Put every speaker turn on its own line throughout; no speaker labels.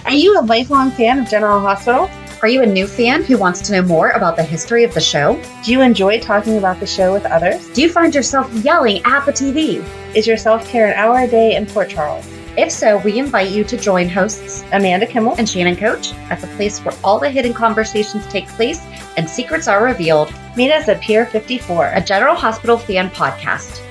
Are you a lifelong fan of General Hospital?
Are you a new fan who wants to know more about the history of the show?
Do you enjoy talking about the show with others?
Do you find yourself yelling at the TV?
Is your self-care an hour a day in Port Charles?
If so, we invite you to join hosts
Amanda Kimmel
and Shannon Coach at the place where all the hidden conversations take place and secrets are revealed.
Meet us at Pier 54,
a General Hospital fan podcast.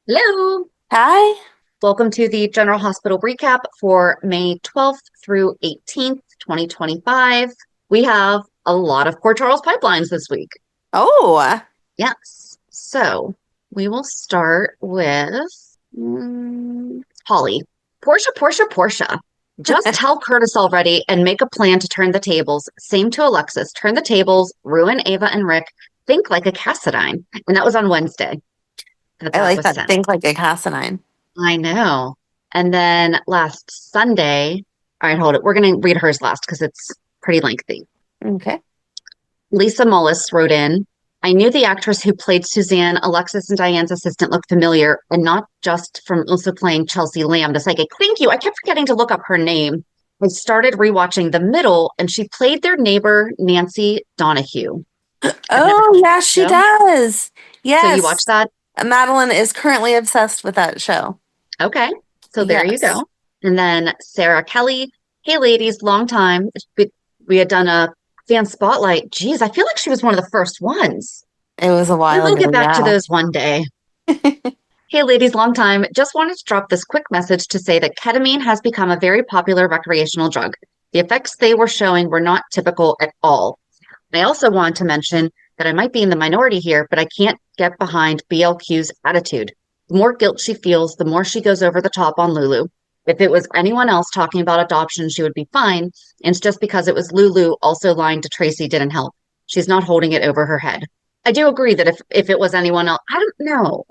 Hello.
Hi.
Welcome to the General Hospital recap for May 12th through 18th, 2025. We have a lot of Port Charles pipelines this week.
Oh.
Yes. So we will start with Holly. Portia. Just tell Curtis already and make a plan to turn the tables. Same to Alexis. Turn the tables, ruin Ava and Rick. Think like a Cassadine. And that was on Wednesday.
I like that. Sent. Think like a Cassadine.
I know. And then last Sunday, all right, hold it. We're going to read hers last because it's pretty lengthy.
Okay.
Lisa Mullis wrote in, I knew the actress who played Suzanne, Alexis and Diane's assistant, looked familiar, and not just from also playing Chelsea Lamb, the psychic. Thank you. I kept forgetting to look up her name. I started rewatching The Middle, and she played their neighbor, Nancy Donahue.
Oh, yeah, she does. Yes.
So you watched that?
Madeline is currently obsessed with that show.
Okay. So there you go. And then Sarah Kelly. Hey, ladies, long time. We had done a fan spotlight. Geez, I feel like she was one of the first ones.
It was a while ago.
We'll get back to those one day. Hey, ladies, long time. Just wanted to drop this quick message to say that ketamine has become a very popular recreational drug. The effects they were showing were not typical at all. I also want to mention that I might be in the minority here, but I can't get behind BLQ's attitude. The more guilt she feels, the more she goes over the top on Lulu. If it was anyone else talking about adoption, she would be fine. And it's just because it was Lulu also lying to Tracy didn't help. She's not holding it over her head. I do agree that if it was anyone else, I don't know.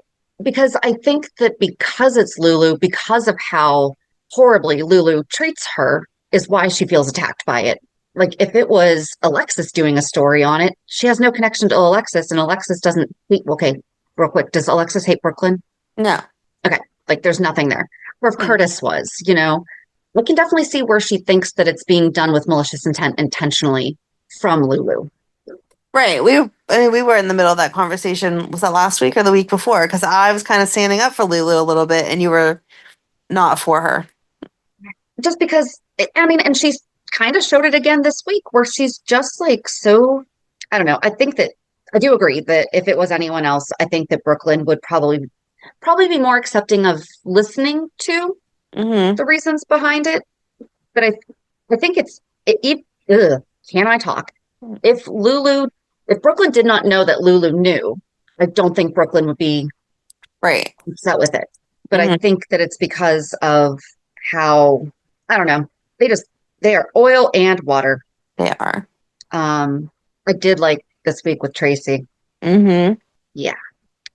Because I think that because it's Lulu, because of how horribly Lulu treats her, is why she feels attacked by it. Like if it was Alexis doing a story on it, she has no connection to Alexis, and Alexis doesn't hate, okay, real quick, does Alexis hate Brook Lynn?
No.
Okay, like there's nothing there. Or if Curtis was, you know, we can definitely see where she thinks that it's being done with malicious intent intentionally from Lulu.
Right. We were in the middle of that conversation. Was that last week or the week before? Because I was kind of standing up for Lulu a little bit and you were not for her.
Just because, I mean, and she's kind of showed it again this week where she's just like so, I don't know. I think that I do agree that if it was anyone else, I think that Brook Lynn would probably be more accepting of listening to the reasons behind it. But I think can I talk? If Brook Lynn did not know that Lulu knew, I don't think Brook Lynn would be upset with it. But I think that it's because of how, I don't know, they are oil and water.
They are.
I did like this week with Tracy. Yeah.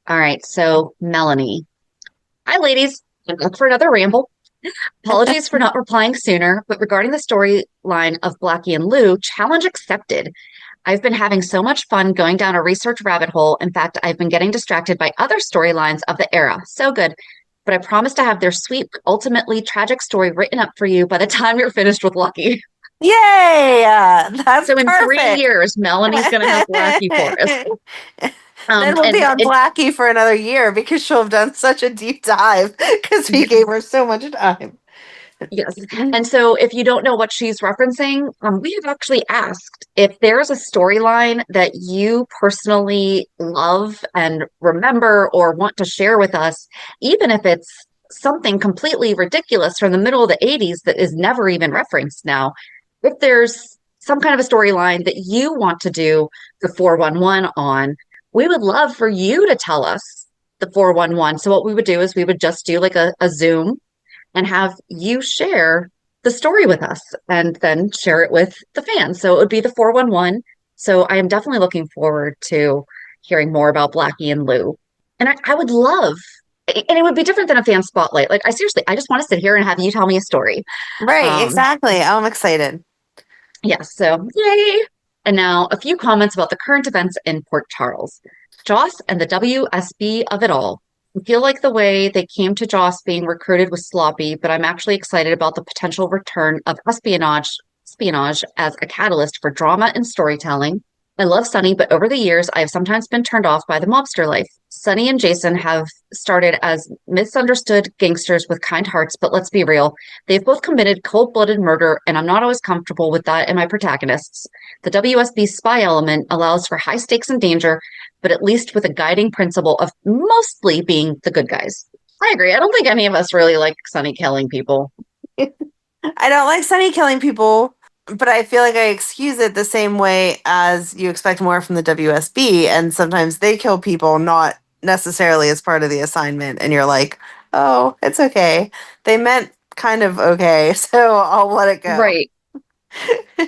All right. So Melanie. Hi, ladies. I'm up for another ramble. Apologies for not replying sooner, but regarding the storyline of Blackie and Lou, challenge accepted. I've been having so much fun going down a research rabbit hole. In fact, I've been getting distracted by other storylines of the era. So good. But I promise to have their sweet, ultimately tragic story written up for you by the time you're finished with Lucky.
Yay! That's
so in
perfect.
3 years, Melanie's going to have Blackie for us.
Then we'll be on Blackie for another year because she'll have done such a deep dive because we gave her so much time.
Yes. And so if you don't know what she's referencing, we have actually asked if there's a storyline that you personally love and remember or want to share with us, even if it's something completely ridiculous from the middle of the 80s that is never even referenced now. If there's some kind of a storyline that you want to do the 411 on, we would love for you to tell us the 411. So what we would do is we would just do like a Zoom and have you share the story with us and then share it with the fans. So it would be the 411. So I am definitely looking forward to hearing more about Blackie and Lou. And I would love, and it would be different than a fan spotlight. Like I just want to sit here and have you tell me a story.
Right, exactly. I'm excited.
Yes, so yay. And now a few comments about the current events in Port Charles. Joss and the WSB of it all. I feel like the way they came to Joss being recruited was sloppy, but I'm actually excited about the potential return of espionage as a catalyst for drama and storytelling. I love Sonny, but over the years, I have sometimes been turned off by the mobster life. Sonny and Jason have started as misunderstood gangsters with kind hearts, but let's be real. They've both committed cold-blooded murder, and I'm not always comfortable with that in my protagonists. The WSB spy element allows for high stakes and danger, but at least with a guiding principle of mostly being the good guys. I agree. I don't think any of us really like Sonny killing people.
I don't like Sonny killing people, but I feel like I excuse it the same way as you expect more from the WSB, and sometimes they kill people not necessarily as part of the assignment, and you're like, oh, it's okay. They meant kind of okay, so I'll let it go.
Right.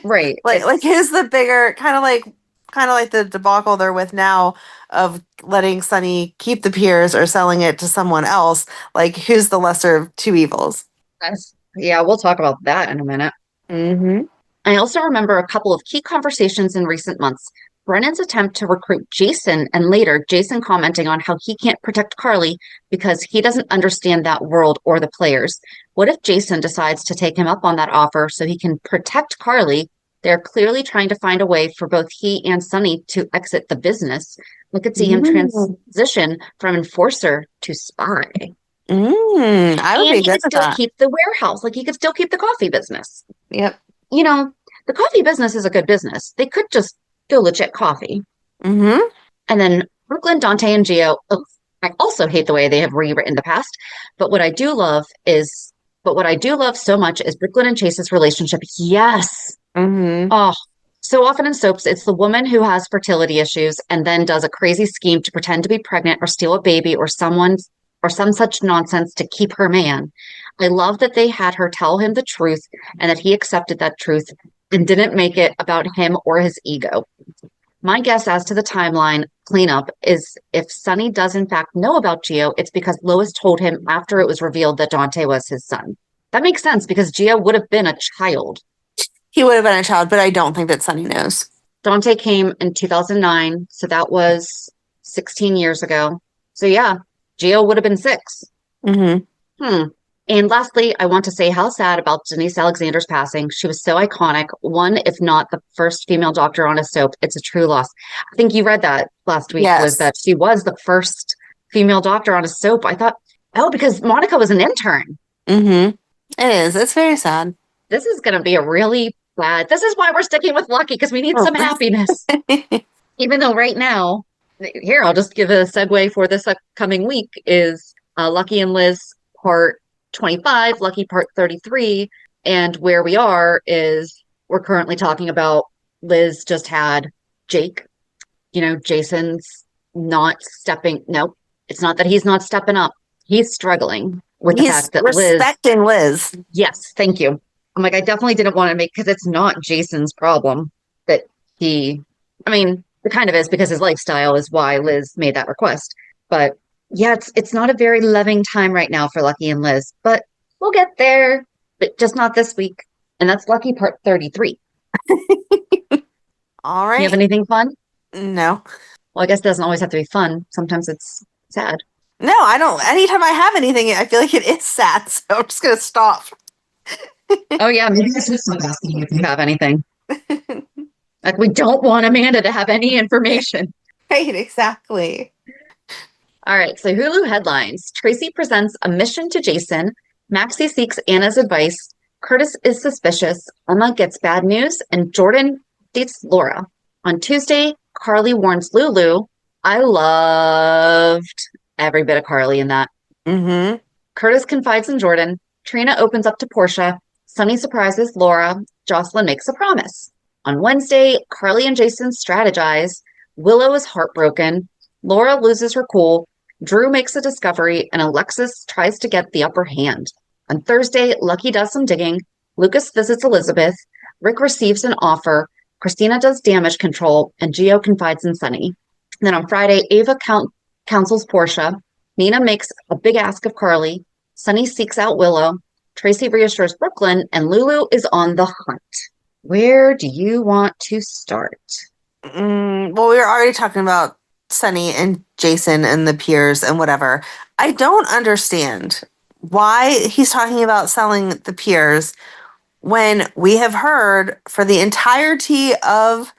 Right.
Like who's the bigger kind of like the debacle they're with now of letting Sonny keep the Piers or selling it to someone else? Like, who's the lesser of two evils?
Yeah, we'll talk about that in a minute.
Mm-hmm.
I also remember a couple of key conversations in recent months. Brennan's attempt to recruit Jason, and later Jason commenting on how he can't protect Carly because he doesn't understand that world or the players. What if Jason decides to take him up on that offer so he can protect Carly? They're clearly trying to find a way for both he and Sonny to exit the business. We could see him transition from enforcer to spy.
I would
And
be
he
good
could
with
still
that.
keep the warehouse. Like, he could still keep the coffee business.
Yep.
You know, the coffee business is a good business. They could just go legit coffee.
Mm-hmm.
And then Brook Lynn, Dante, and Gio. Oh, I also hate the way they have rewritten the past. But what I do love so much is Brook Lynn and Chase's relationship. Yes.
Mm-hmm.
Oh, so often in soaps, it's the woman who has fertility issues and then does a crazy scheme to pretend to be pregnant or steal a baby or some such nonsense to keep her man. I love that they had her tell him the truth and that he accepted that truth and didn't make it about him or his ego. My guess as to the timeline cleanup is if Sonny does in fact know about Gio, it's because Lois told him after it was revealed that Dante was his son. That makes sense because Gio would have been a child.
He would have been a child, but I don't think that Sonny knows.
Dante came in 2009, so that was 16 years ago. So yeah, Gio would have been 6.
Mm-hmm.
And lastly, I want to say how sad about Denise Alexander's passing. She was so iconic. One, if not the first female doctor on a soap. It's a true loss. I think you read that last week,
Yes.
was that she was the first female doctor on a soap. I thought, because Monica was an intern.
Mm-hmm. It is. It's very sad.
This is going to be a really bad. This is why we're sticking with Lucky, because we need some happiness. Even though right now, here, I'll just give a segue for this upcoming week is Lucky and Liz part 25, Lucky part 33. And where we are is we're currently talking about Liz just had Jake. You know, Jason's not stepping. No, it's not that he's not stepping up. He's struggling with the fact that
respecting Liz.
Yes, thank you. I'm like, I definitely didn't want to make, because it's not Jason's problem that it kind of is, because his lifestyle is why Liz made that request. But yeah, it's not a very loving time right now for Lucky and Liz, but we'll get there, but just not this week. And that's Lucky part 33.
All right.
You have anything fun?
No.
Well, I guess it doesn't always have to be fun. Sometimes it's sad.
No, I don't. Anytime I have anything, I feel like it is sad, so I'm just going to stop.
Oh, yeah, maybe I should stop asking you if you have anything. Like, we don't want Amanda to have any information.
Right, exactly.
All right, so Hulu headlines. Tracy presents a mission to Jason. Maxie seeks Anna's advice. Curtis is suspicious. Emma gets bad news. And Jordan dates Laura. On Tuesday, Carly warns Lulu. I loved every bit of Carly in that.
Mm-hmm.
Curtis confides in Jordan. Trina opens up to Portia. Sonny surprises Laura. Jocelyn makes a promise. On Wednesday, Carly and Jason strategize. Willow is heartbroken. Laura loses her cool. Drew makes a discovery, and Alexis tries to get the upper hand. On Thursday, Lucky does some digging. Lucas visits Elizabeth. Rick receives an offer. Christina does damage control, and Gio confides in Sonny. Then on Friday, Ava counsels Portia. Nina makes a big ask of Carly. Sonny seeks out Willow. Tracy reassures Brook Lynn, and Lulu is on the hunt. Where do you want to start?
Well, we were already talking about Sonny and Jason and the peers and whatever. I don't understand why he's talking about selling the peers when we have heard for the entirety of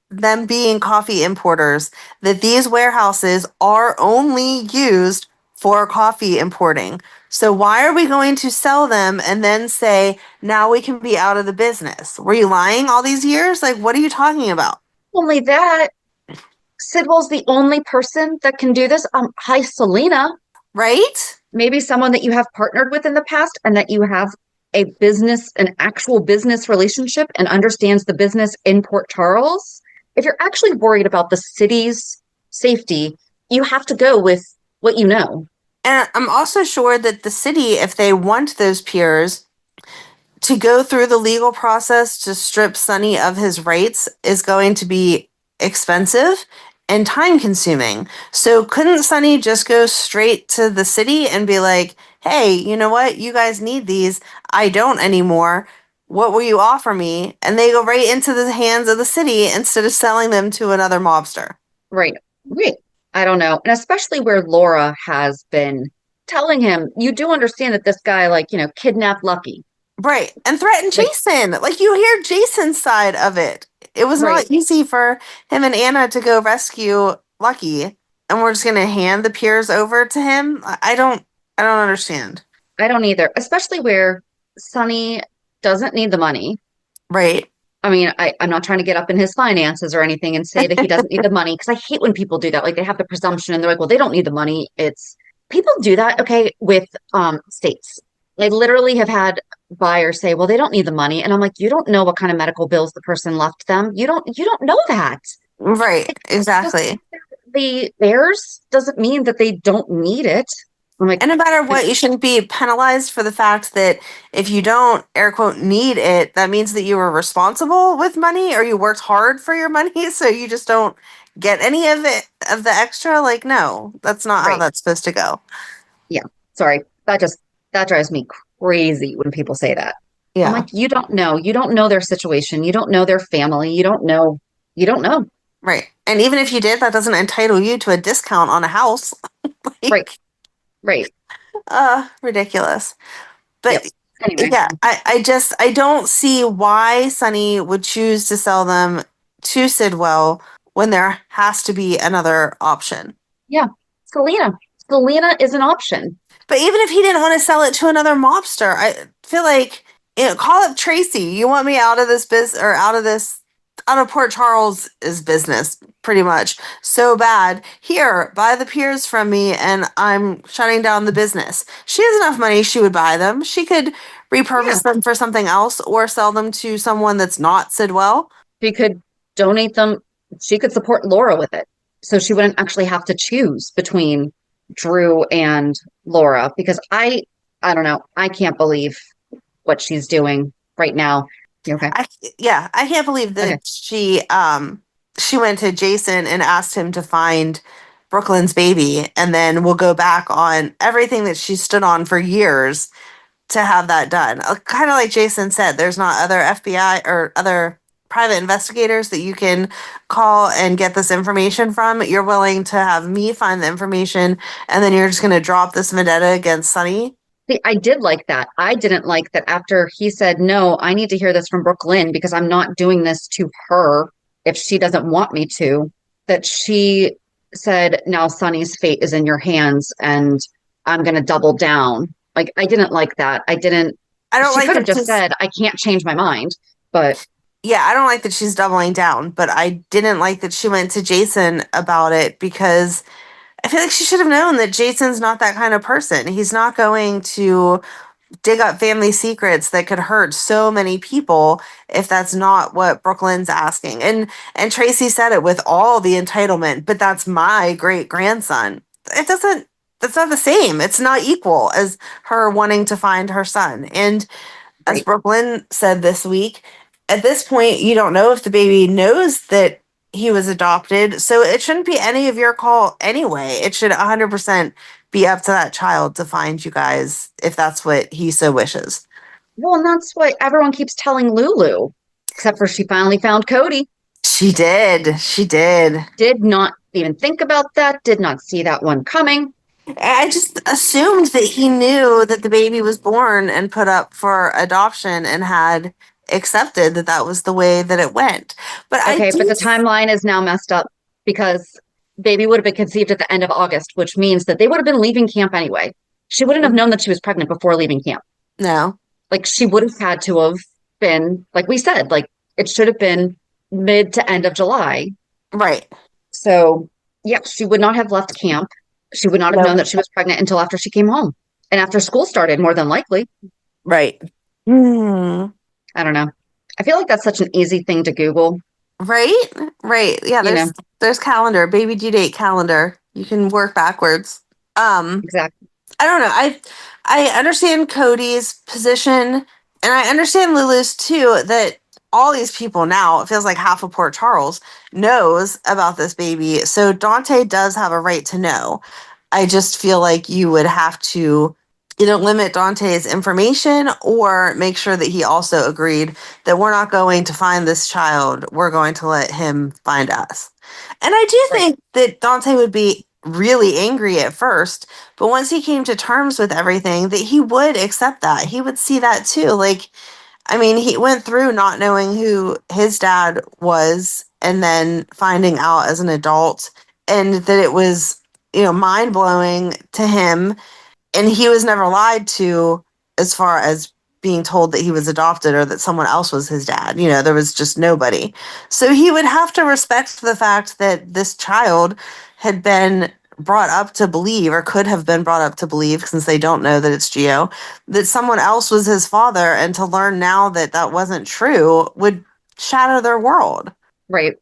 them being coffee importers that these warehouses are only used for coffee importing. So why are we going to sell them and then say, now we can be out of the business? Were you lying all these years? Like, what are you talking about?
Only that, Sidwell's the only person that can do this. Hi, Selina.
Right?
Maybe someone that you have partnered with in the past and that you have an actual business relationship and understands the business in Port Charles. If you're actually worried about the city's safety, you have to go with what you know.
And I'm also sure that the city, if they want those peers to go through the legal process to strip Sonny of his rights, is going to be expensive and time consuming. So couldn't Sonny just go straight to the city and be like, hey, you know what? You guys need these. I don't anymore. What will you offer me? And they go right into the hands of the city instead of selling them to another mobster.
Right. I don't know. And especially where Laura has been telling him, you do understand that this guy, kidnapped Lucky.
Right. And threatened Jason. Like, you hear Jason's side of it. It was not easy for him and Anna to go rescue Lucky. And we're just going to hand the peers over to him. I don't understand.
I don't either. Especially where Sonny doesn't need the money.
Right.
I mean, I'm not trying to get up in his finances or anything and say that he doesn't need the money, because I hate when people do that. Like, they have the presumption and they're like, well, they don't need the money. People do that, okay, with states. I literally have had buyers say, well, they don't need the money. And I'm like, you don't know what kind of medical bills the person left them. You don't know that.
Right. Exactly.
Theirs doesn't mean that they don't need it.
And no matter what, you shouldn't be penalized for the fact that if you don't, air quote, need it, that means that you were responsible with money or you worked hard for your money, so you just don't get any of it, of the extra. Like, no, that's not how that's supposed to go.
Yeah. Sorry. That drives me crazy when people say that. Yeah. I'm like, you don't know their situation. You don't know their family. You don't know.
Right. And even if you did, that doesn't entitle you to a discount on a house.
Right.
Ridiculous. But
anyway.
Yeah, I don't see why Sonny would choose to sell them to Sidwell when there has to be another option.
Yeah. Selina is an option.
But even if he didn't want to sell it to another mobster, I feel like, call up Tracy. You want me out of this business, or out of Port Charles' business, pretty much. So bad. Here, buy the peers from me and I'm shutting down the business. She has enough money, she would buy them. She could repurpose them for something else or sell them to someone that's not Sidwell.
She could donate them. She could support Laura with it. So she wouldn't actually have to choose between Drew and Laura, because I don't know. I can't believe what she's doing right now. You okay?
I can't believe that she went to Jason and asked him to find Brook Lynn's baby, and then we'll go back on everything that she stood on for years to have that done. Kind of like Jason said, there's not other FBI or other private investigators that you can call and get this information from. You're willing to have me find the information, and then you're just going to drop this vendetta against Sonny?
See, I did like that. I didn't like that after he said, no, I need to hear this from Brook Lynn because I'm not doing this to her if she doesn't want me to, that she said, now Sonny's fate is in your hands and I'm going to double down. Like, I didn't like that. She could have just said, I can't change my mind, but...
Yeah, I don't like that she's doubling down, but I didn't like that she went to Jason about it, because I feel like she should have known that Jason's not that kind of person. He's not going to dig up family secrets that could hurt so many people if that's not what Brook Lynn's asking. And Tracy said it with all the entitlement, but that's my great grandson. That's not the same. It's not equal as her wanting to find her son. And as Brook Lynn said this week, at this point, you don't know if the baby knows that he was adopted, so it shouldn't be any of your call anyway. It should 100% be up to that child to find you guys if that's what he so wishes.
Well, and that's what everyone keeps telling Lulu, except for she finally found Cody.
She did.
Did not even think about that. Did not see that one coming.
I just assumed that he knew that the baby was born and put up for adoption and had accepted that that was the way that it went. But
Okay, but the timeline is now messed up because baby would have been conceived at the end of August, which means that they would have been leaving camp anyway. She wouldn't have known that she was pregnant before leaving camp.
No.
Like she would have had to have been, like we said, like it should have been mid to end of July.
Right.
So, yeah, she would not have left camp. She would not have known that she was pregnant until after she came home and after school started, more than likely.
Right.
I don't know. I feel like that's such an easy thing to Google.
Right. Yeah, there's calendar, baby due date calendar. You can work backwards.
Exactly.
I don't know. I understand Cody's position, and I understand Lulu's too, that all these people now, it feels like half of Port Charles knows about this baby. So Dante does have a right to know. I just feel like you would have to either limit Dante's information or make sure that he also agreed that we're not going to find this child. We're going to let him find us. And I do think that Dante would be really angry at first, but once he came to terms with everything, that he would accept that. He would see that too. Like, I mean, he went through not knowing who his dad was and then finding out as an adult, and that it was, mind blowing to him. And he was never lied to as far as being told that he was adopted or that someone else was his dad. There was just nobody. So he would have to respect the fact that this child had been brought up to believe, or could have been brought up to believe, since they don't know that it's Gio, that someone else was his father. And to learn now that that wasn't true would shatter their world.
Right.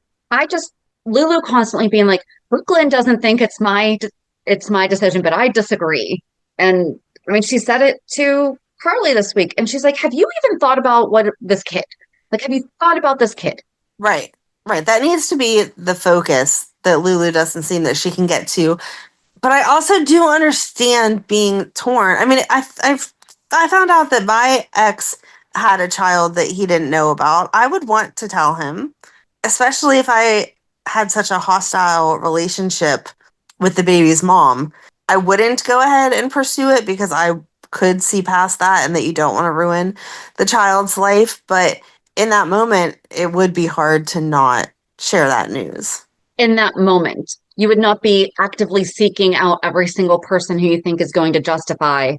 Lulu constantly being like, Brook Lynn doesn't think it's my decision, but I disagree. And I mean, she said it to Carly this week, and she's like, have you even thought about have you thought about this kid?
Right. That needs to be the focus that Lulu doesn't seem that she can get to. But I also do understand being torn. I mean, I found out that my ex had a child that he didn't know about. I would want to tell him, especially if I had such a hostile relationship with the baby's mom. I wouldn't go ahead and pursue it because I could see past that and that you don't want to ruin the child's life. But in that moment, it would be hard to not share that news.
In that moment, you would not be actively seeking out every single person who you think is going to justify.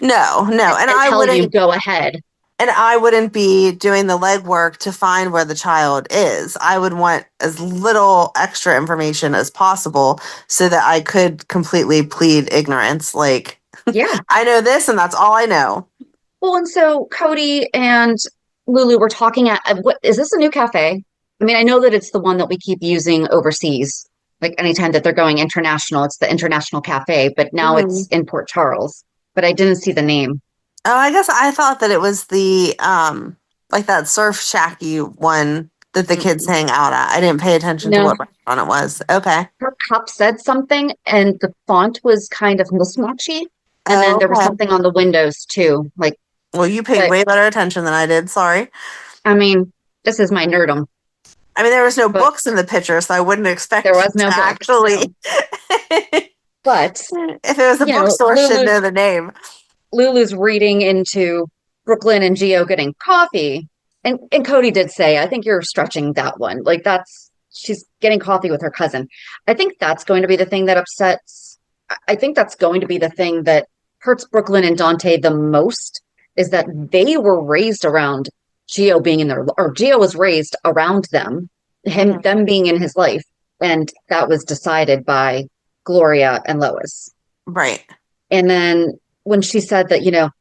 No. And I wouldn't,
you go ahead.
And I wouldn't be doing the legwork to find where the child is. I would want as little extra information as possible so that I could completely plead ignorance. Like,
yeah,
I know this and that's all I know.
Well, and so Cody and Lulu were talking at, what is this, a new cafe? I mean, I know that it's the one that we keep using overseas. Like anytime that they're going international, it's the International Cafe, but now it's in Port Charles. But I didn't see the name.
Oh, I guess I thought that it was the, like that surf shacky one that the kids hang out at. I didn't pay attention to what restaurant it was. Okay.
Her cup said something and the font was kind of mismatchy. And then there was something on the windows too. Like,
well, you paid way better attention than I did. Sorry.
I mean, this is my nerdum.
I mean, there was no books in the picture, so I wouldn't expect
there was no books,
actually.
No. But
if it was a bookstore, should know the name.
Lulu's reading into Brook Lynn and Gio getting coffee. And Cody did say, I think you're stretching that one. Like she's getting coffee with her cousin. I think that's going to be the thing that upsets. I think that's going to be the thing that hurts Brook Lynn and Dante the most, is that they were raised around Gio being in Gio was raised around them, them being in his life. And that was decided by Gloria and Lois.
Right.
And then when she said that,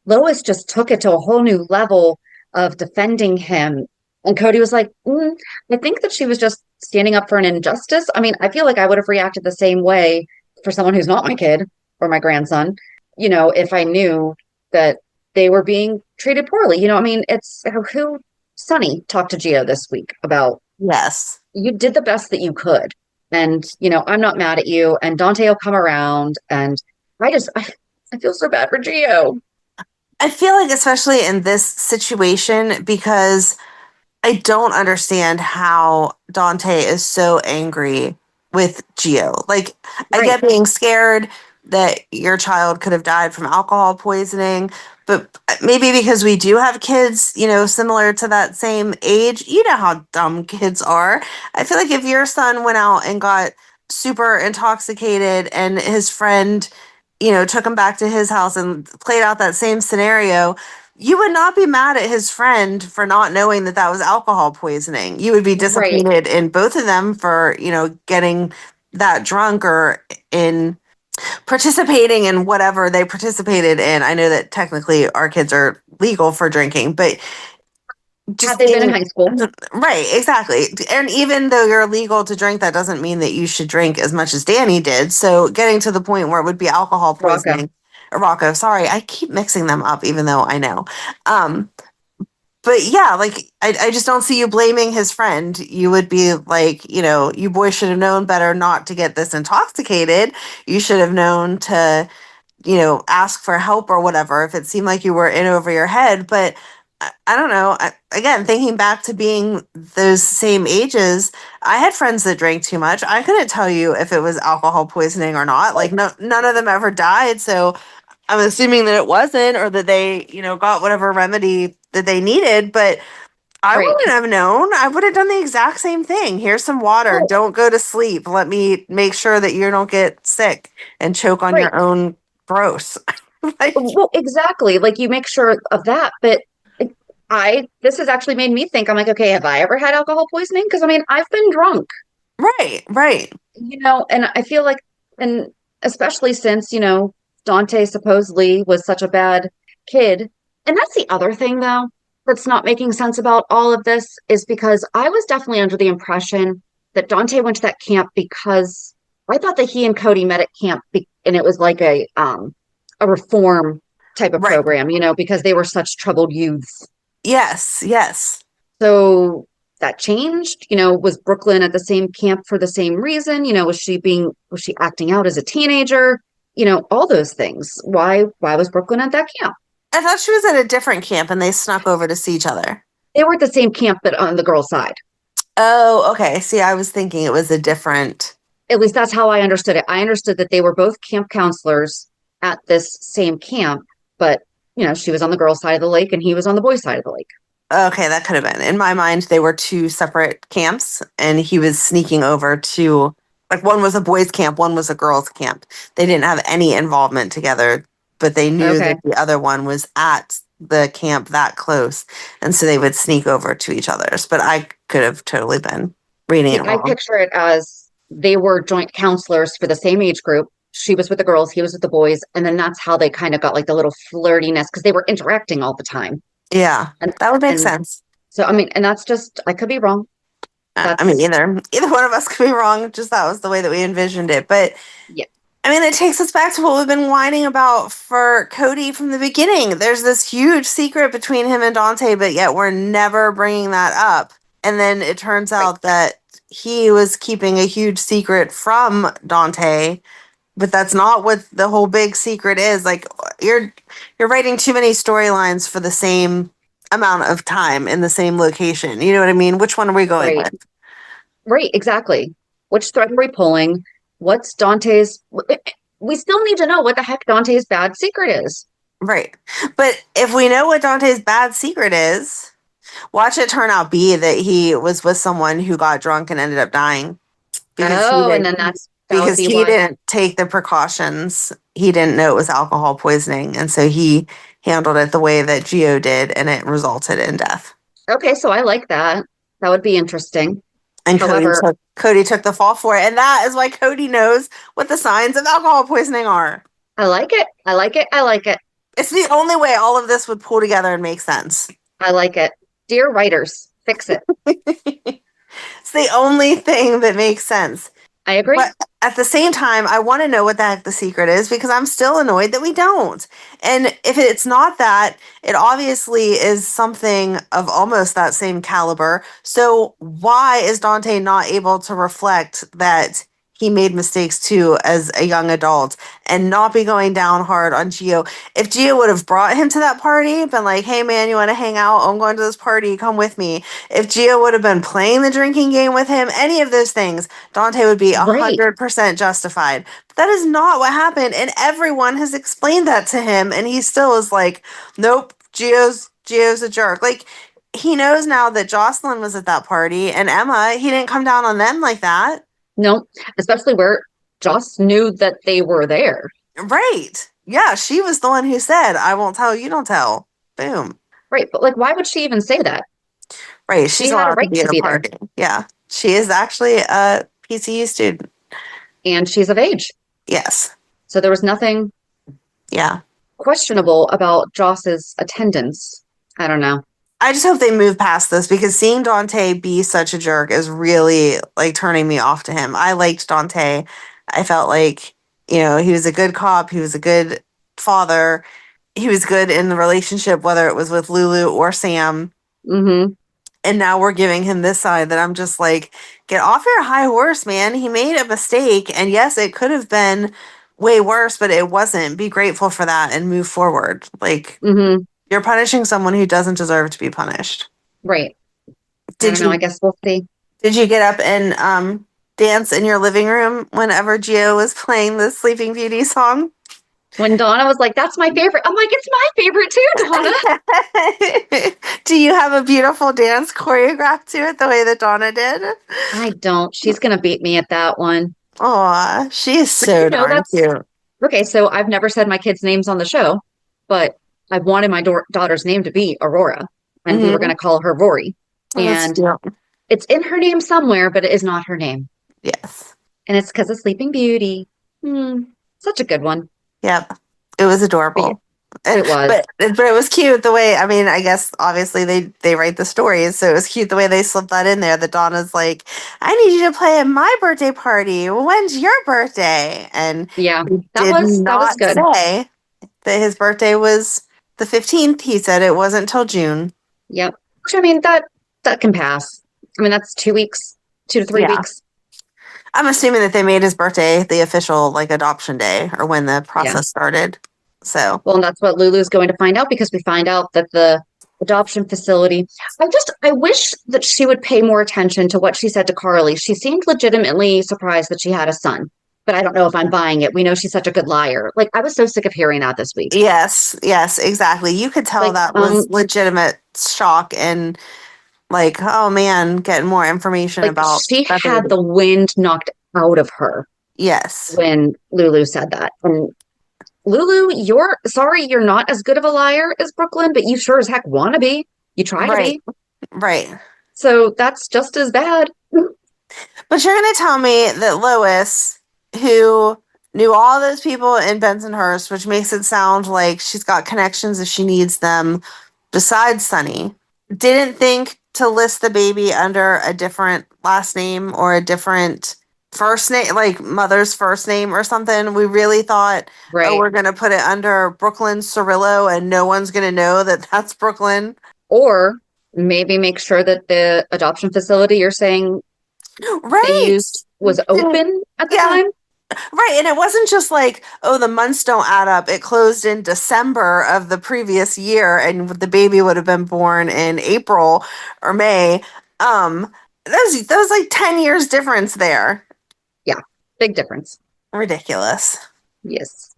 Lois just took it to a whole new level of defending him. And Cody was like, I think that she was just standing up for an injustice. I mean, I feel like I would have reacted the same way for someone who's not my kid or my grandson, if I knew that they were being treated poorly. I mean, it's who Sonny talked to Gio this week about.
Yes.
You did the best that you could. And, I'm not mad at you. And Dante will come around. And I feel so bad for Gio.
I feel like, especially in this situation, because I don't understand how Dante is so angry with Gio. Like, I
Right.
get being scared that your child could have died from alcohol poisoning, but maybe because we do have kids, similar to that same age, you know how dumb kids are. I feel like if your son went out and got super intoxicated and his friend, took him back to his house and played out that same scenario, you would not be mad at his friend for not knowing that that was alcohol poisoning. You would be
Right.
disappointed in both of them for, getting that drunk or in participating in whatever they participated in. I know that technically our kids are legal for drinking, but just
Had they been in high school?
right, exactly. And even though you're legal to drink, that doesn't mean that you should drink as much as Danny did. So getting to the point where it would be alcohol
Rocco.
poisoning, Rocco, sorry, I keep mixing them up, even though I know. But yeah, like I just don't see you blaming his friend. You would be like, you boys should have known better not to get this intoxicated. You should have known to, ask for help or whatever if it seemed like you were in over your head. But I don't know. Again, thinking back to being those same ages, I had friends that drank too much. I couldn't tell you if it was alcohol poisoning or not. Like, no, none of them ever died. So I'm assuming that it wasn't, or that they, got whatever remedy that they needed. But I
Right.
wouldn't have known. I would have done the exact same thing. Here's some water.
Well-
Don't go to sleep. Let me make sure that you don't get sick and choke on
Right.
your own gross. Like,
Well, exactly. Like, you make sure of that, but this has actually made me think. I'm like, okay, have I ever had alcohol poisoning? Because I mean, I've been drunk,
right.
and I feel like, and especially since, Dante supposedly was such a bad kid. And that's the other thing, though, that's not making sense about all of this, is because I was definitely under the impression that Dante went to that camp because I thought that he and Cody met at camp, and it was like a reform type of
Right.
program, because they were such troubled youths.
Yes.
So that changed. Was Brook Lynn at the same camp for the same reason? Was she acting out as a teenager? All those things. Why was Brook Lynn at that camp?
I thought she was at a different camp and they snuck over to see each other.
They were at the same camp, but on the girls' side.
Oh, okay. See, I was thinking it was a different.
At least that's how I understood it. I understood that they were both camp counselors at this same camp, but she was on the girls' side of the lake and he was on the boys' side of the lake.
Okay, that could have been. In my mind, they were two separate camps and he was sneaking over to, like, one was a boys' camp, one was a girls' camp. They didn't have any involvement together, but they knew that the other one was at the camp that close. And so they would sneak over to each other's. But I could have totally been reading it wrong.
I picture it as they were joint counselors for the same age group. She was with the girls, he was with the boys. And then that's how they kind of got like the little flirtiness because they were interacting all the time.
Yeah, that would make sense.
So, I mean, and that's just, I could be wrong.
I mean, either one of us could be wrong. Just that was the way that we envisioned it. But
yeah,
I mean, it takes us back to what we've been whining about for Cody from the beginning. There's this huge secret between him and Dante, but yet we're never bringing that up. And then it turns out that he was keeping a huge secret from Dante, but that's not what the whole big secret is. Like, you're writing too many storylines for the same amount of time in the same location. You know what I mean? Which one are we going with?
Right, exactly. Which thread are we pulling? What's Dante's? We still need to know what the heck Dante's bad secret is.
Right. But if we know what Dante's bad secret is, watch it turn out be that he was with someone who got drunk and ended up dying.
And then because
he didn't take the precautions. He didn't know it was alcohol poisoning. And so he handled it the way that Gio did, and it resulted in death.
Okay, so I like that. That would be interesting.
And Cody took the fall for it. And that is why Cody knows what the signs of alcohol poisoning are.
I like it. I like it. I like it.
It's the only way all of this would pull together and make sense.
I like it. Dear writers, fix it.
It's the only thing that makes sense.
I agree.
But at the same time, I want to know what the heck the secret is because I'm still annoyed that we don't. And if it's not that, it obviously is something of almost that same caliber. So why is Dante not able to reflect that he made mistakes too as a young adult and not be going down hard on Gio. If Gio would have brought him to that party, been like, hey man, you want to hang out? I'm going to this party. Come with me. If Gio would have been playing the drinking game with him, any of those things, Dante would be
Right.
100% justified. But that is not what happened. And everyone has explained that to him. And he still is like, nope, Gio's a jerk. Like, he knows now that Jocelyn was at that party and Emma, he didn't come down on them like that.
No, especially where Joss knew that they were there.
Right. Yeah, she was the one who said, I won't tell, you don't tell. Boom.
Right. But like, why would she even say that?
Right.
She
She's
had a
allowed
right
to be
to
at a
be there.
party. Yeah. She is actually a PCU student.
And she's of age.
Yes.
So there was nothing
Yeah.
questionable about Joss's attendance. I don't know.
I just hope they move past this because seeing Dante be such a jerk is really like turning me off to him. I liked Dante. I felt like, he was a good cop. He was a good father. He was good in the relationship, whether it was with Lulu or Sam.
Mm-hmm.
And now we're giving him this side that I'm just like, get off your high horse, man. He made a mistake. And yes, it could have been way worse, but it wasn't. Be grateful for that and move forward. Like,
Mm-hmm.
you're punishing someone who doesn't deserve to be punished.
Right. I
Did
don't know.
you
I guess we'll see.
did you get up and dance in your living room whenever Gio was playing the Sleeping Beauty song?
When Donna was like, that's my favorite. I'm like, it's my favorite too, Donna.
Do you have a beautiful dance choreographed to it the way that Donna did?
I don't. She's going to beat me at that one.
Aw, she is so
you know,
darn cute.
Okay, so I've never said my kids' names on the show, but I wanted my daughter's name to be Aurora, and we were going to call her Rory. And it's in her name somewhere, but it is not her name.
Yes.
And it's because of Sleeping Beauty. Such a good one.
Yep. It was adorable.
It was.
But it was cute the way, I mean, I guess obviously they write the stories, so it was cute the way they slipped that in there. That Donna's like, I need you to play at my birthday party. When's your birthday? And
yeah,
he
that was good.
Say that his birthday was the 15th. He said it wasn't till June.
Yep. Which, I mean, that can pass. I mean, that's 2 weeks, 2 to 3 weeks.
I'm assuming that they made his birthday the official like adoption day or when the process started. So,
well, and that's what Lulu's going to find out because we find out that the adoption facility, I wish that she would pay more attention to what she said to Carly. She seemed legitimately surprised that she had a son, but I don't know if I'm buying it. We know she's such a good liar. Like, I was so sick of hearing that this week.
Yes, exactly. You could tell that was legitimate shock and like, oh man, getting more information about.
She had the wind knocked out of her.
Yes.
When Lulu said that. And Lulu, you're not as good of a liar as Brook Lynn, but you sure as heck want to be. You try to be.
Right.
So that's just as bad.
But you're going to tell me that Lois, who knew all those people in Bensonhurst, which makes it sound like she's got connections if she needs them, besides Sonny, didn't think to list the baby under a different last name or a different first name, like mother's first name or something. We really thought, we're going to put it under Brook Lynn Cirillo and no one's going to know that that's Brook Lynn.
Or maybe make sure that the adoption facility you're saying they used was open at the time.
Right. And it wasn't just like, the months don't add up. It closed in December of the previous year and the baby would have been born in April or May. That was like 10 years difference there.
Yeah. Big difference.
Ridiculous.
Yes.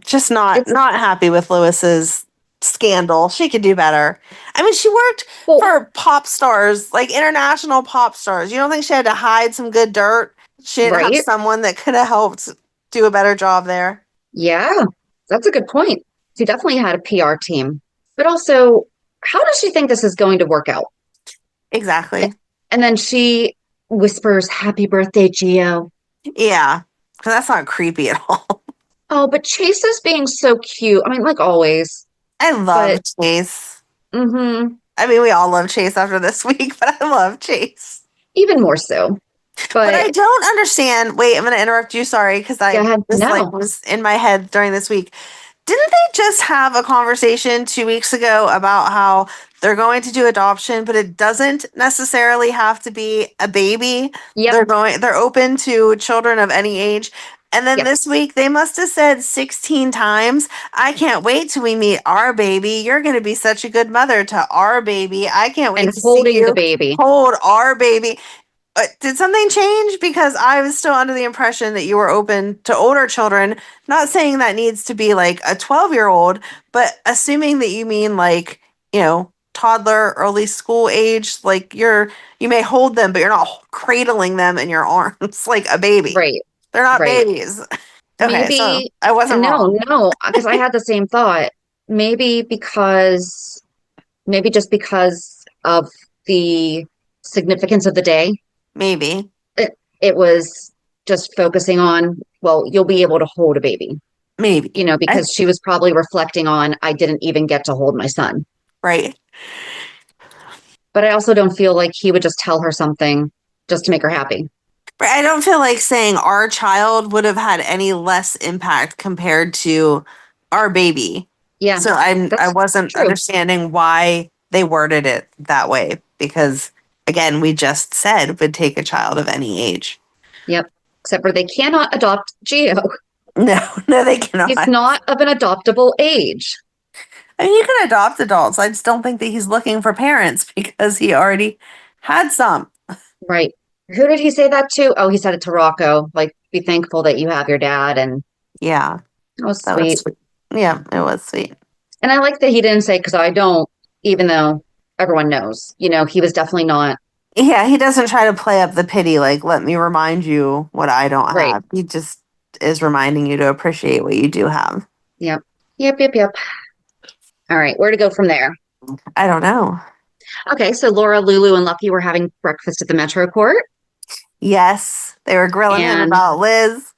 Just not happy with Lois's scandal. She could do better. I mean, she worked for pop stars, like international pop stars. You don't think she had to hide some good dirt? She didn't have someone that could have helped do a better job there.
Yeah, that's a good point. She definitely had a PR team. But also, how does she think this is going to work out?
Exactly.
And then she whispers, "Happy birthday, Gio."
Yeah, because that's not creepy at all.
Oh, but Chase is being so cute. I mean, like always.
I love Chase.
Mm-hmm.
I mean, we all love Chase after this week, but I love Chase.
Even more so. But
I don't understand. Wait, I'm going to interrupt you. Sorry, because this was in my head during this week. Didn't they just have a conversation 2 weeks ago about how they're going to do adoption, but it doesn't necessarily have to be a baby?
Yep.
They're open to children of any age. And then
Yep.
this week they must have said 16 times, I can't wait till we meet our baby. You're going to be such a good mother to our baby. I can't wait
And
to
holding
see you
the baby.
hold our baby. Did something change? Because I was still under the impression that you were open to older children. Not saying that needs to be like a 12-year-old, but assuming that you mean like, toddler, early school age, like you may hold them, but you're not cradling them in your arms like a baby.
Right.
They're not
Right.
babies. Okay, so
Maybe
I wasn't wrong.
No, because I had the same thought. Maybe just because of the significance of the day.
Maybe.
It was just focusing on, well, you'll be able to hold a baby.
Maybe.
Because she was probably reflecting on, I didn't even get to hold my son.
Right.
But I also don't feel like he would just tell her something just to make her happy.
But I don't feel like saying our child would have had any less impact compared to our baby.
Yeah.
So I wasn't understanding why they worded it that way, because again, we just said would take a child of any age.
Yep. Except for they cannot adopt Geo.
No, they cannot.
He's not of an adoptable age.
I mean, you can adopt adults. I just don't think that he's looking for parents because he already had some.
Right. Who did he say that to? Oh, he said it to Rocco. Like, be thankful that you have your dad. And
yeah,
it was sweet.
Yeah, it was sweet.
And I like that he didn't say, because I don't, even though everyone knows, he was definitely not.
Yeah, he doesn't try to play up the pity, like, let me remind you what I don't have. He just is reminding you to appreciate what you do have.
Yep. All right, where to go from there?
I don't know.
Okay, so Laura, Lulu, and Lucky were having breakfast at the Metro Court.
Yes, they were grilling him about Liz.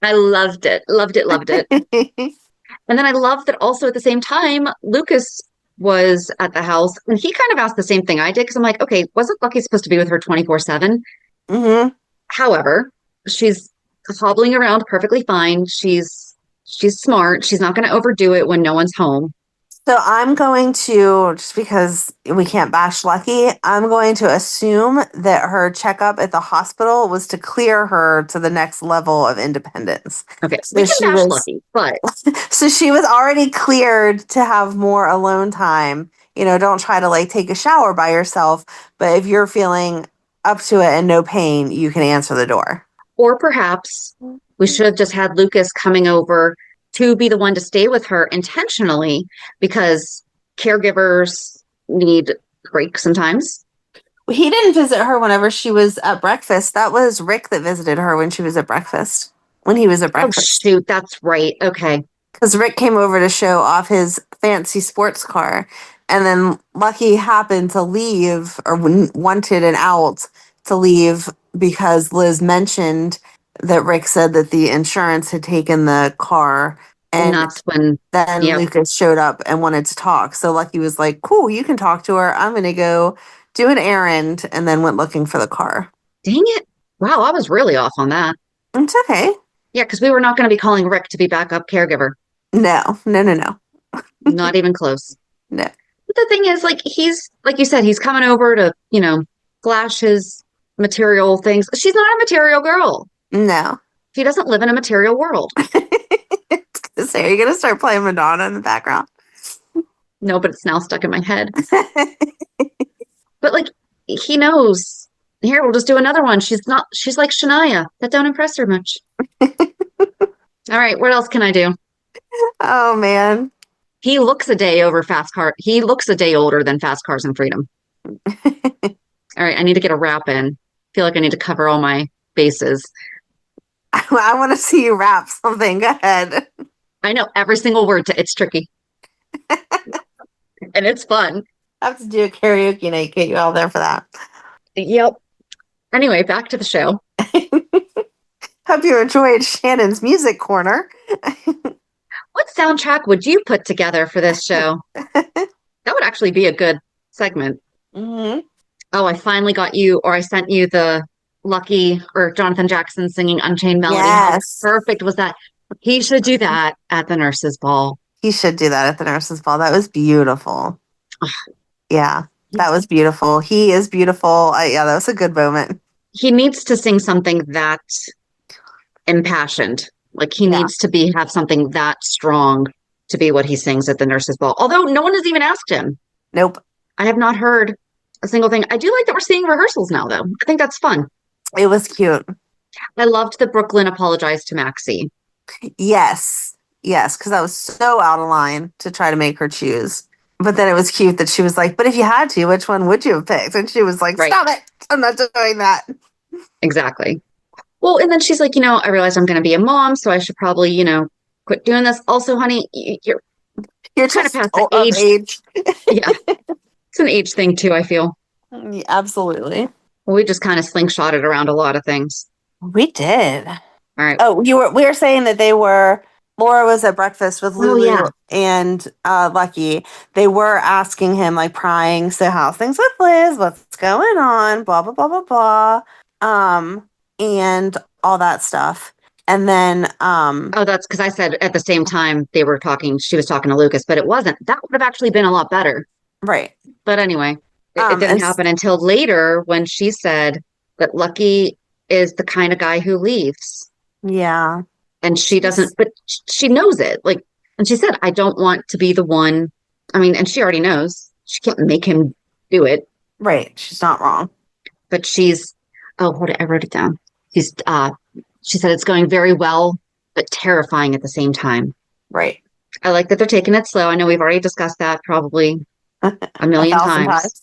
I loved it. And then I loved that also at the same time, Lucas was at the house, and he kind of asked the same thing I did, because I'm like, okay, wasn't Lucky supposed to be with her 24/7?
Mm-hmm.
However, she's hobbling around perfectly fine. She's smart. She's not going to overdo it when no one's home.
So I'm going to, just because we can't bash Lucky, I'm going to assume that her checkup at the hospital was to clear her to the next level of independence.
Okay, so we can bash Lucky, but...
So she was already cleared to have more alone time. Don't try to take a shower by yourself, but if you're feeling up to it and no pain, you can answer the door.
Or perhaps we should have just had Lucas coming over to be the one to stay with her intentionally, because caregivers need breaks sometimes.
He didn't visit her whenever she was at breakfast. That was Rick that visited her when she was at breakfast. When he was at breakfast.
Oh, shoot. That's right. Okay.
Because Rick came over to show off his fancy sports car. And then Lucky happened to leave, or wanted an out to leave, because Liz mentioned that Rick said that the insurance had taken the car, and
that's when
Lucas showed up and wanted to talk. So Lucky was like, cool, you can talk to her. I'm going to go do an errand, and then went looking for the car.
Dang it. Wow, I was really off on that.
It's okay.
Yeah, because we were not going to be calling Rick to be backup caregiver.
No.
Not even close.
No.
But the thing is, he's, like you said, he's coming over to, flash his material things. She's not a material girl.
No.
She doesn't live in a material world.
So are you going to start playing Madonna in the background?
No, but it's now stuck in my head. But he knows. Here, we'll just do another one. She's like Shania. That don't impress her much. All right, what else can I do?
Oh, man.
He looks a day older than Fast Cars and Freedom. All right, I need to get a rap in. Feel like I need to cover all my bases.
I want to see you rap something. Go ahead.
I know every single word to It's Tricky. And it's fun.
I have to do a karaoke night, get you all there for that.
Yep. Anyway, back to the show.
Hope you enjoyed Shannon's music corner.
What soundtrack would you put together for this show? That would actually be a good segment.
Mm-hmm.
Oh, I finally got you, or I sent you the Lucky or Jonathan Jackson singing Unchained Melody.
Yes.
How perfect was that? He should do that at the nurses' ball.
He should do that at the nurses' ball. That was beautiful. Yeah, that was beautiful. He is beautiful. Yeah, that was a good moment.
He needs to sing something that impassioned. Like he needs to have something that strong to be what he sings at the nurses' ball. Although no one has even asked him.
Nope.
I have not heard a single thing. I do like that we're seeing rehearsals now, though. I think that's fun.
It was cute.
I loved that Brook Lynn apologized to Maxie.
Yes, because I was so out of line to try to make her choose. But then it was cute that she was like, but if you had to, which one would you have picked? And she was like, stop it. I'm not doing that.
Exactly. Well, and then she's like, I realize I'm going to be a mom, so I should probably, quit doing this. Also, honey, you're kind of past the age. Yeah. It's an age thing, too, I feel.
Yeah, absolutely.
Well, we just kind of slingshotted around a lot of things.
We did.
All right.
Oh, we were saying that Laura was at breakfast with Lulu and Lucky. They were asking him, like, prying, so how's things with Liz? What's going on? Blah, blah, blah, blah, blah. And all that stuff. And then
that's because I said at the same time she was talking to Lucas, but it wasn't. That would have actually been a lot better.
Right.
But anyway, it didn't happen until later when she said that Lucky is the kind of guy who leaves.
Yeah.
And she doesn't, but she knows it. Like, and she said, I don't want to be the one. I mean, and she already knows. She can't make him do it.
Right. She's not wrong.
But I wrote it down. She said it's going very well, but terrifying at the same time.
Right.
I like that they're taking it slow. I know we've already discussed that probably a million times.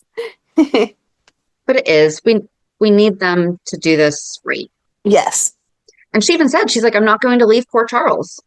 But it is. We need them to do this right.
Yes.
And she even said, she's like, I'm not going to leave Port Charles.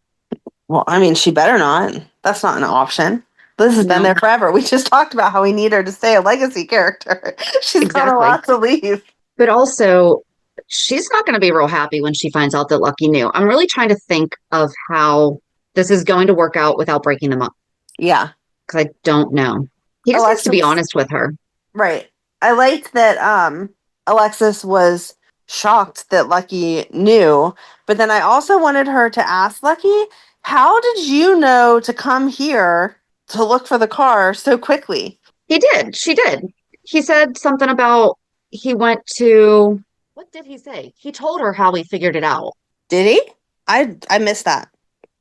Well, I mean, she better not. That's not an option. Liz has been there forever. We just talked about how we need her to stay a legacy character. She's got a lot to leave.
But also, she's not going to be real happy when she finds out that Lucky knew. I'm really trying to think of how this is going to work out without breaking them up.
Yeah.
Because I don't know. He just has to be honest with her.
Right. I liked that Alexis was shocked that Lucky knew, but then I also wanted her to ask Lucky, how did you know to come here to look for the car so quickly?
He did. She did. He said something about he went to... What did he say? He told her how he figured it out.
Did he? I missed that.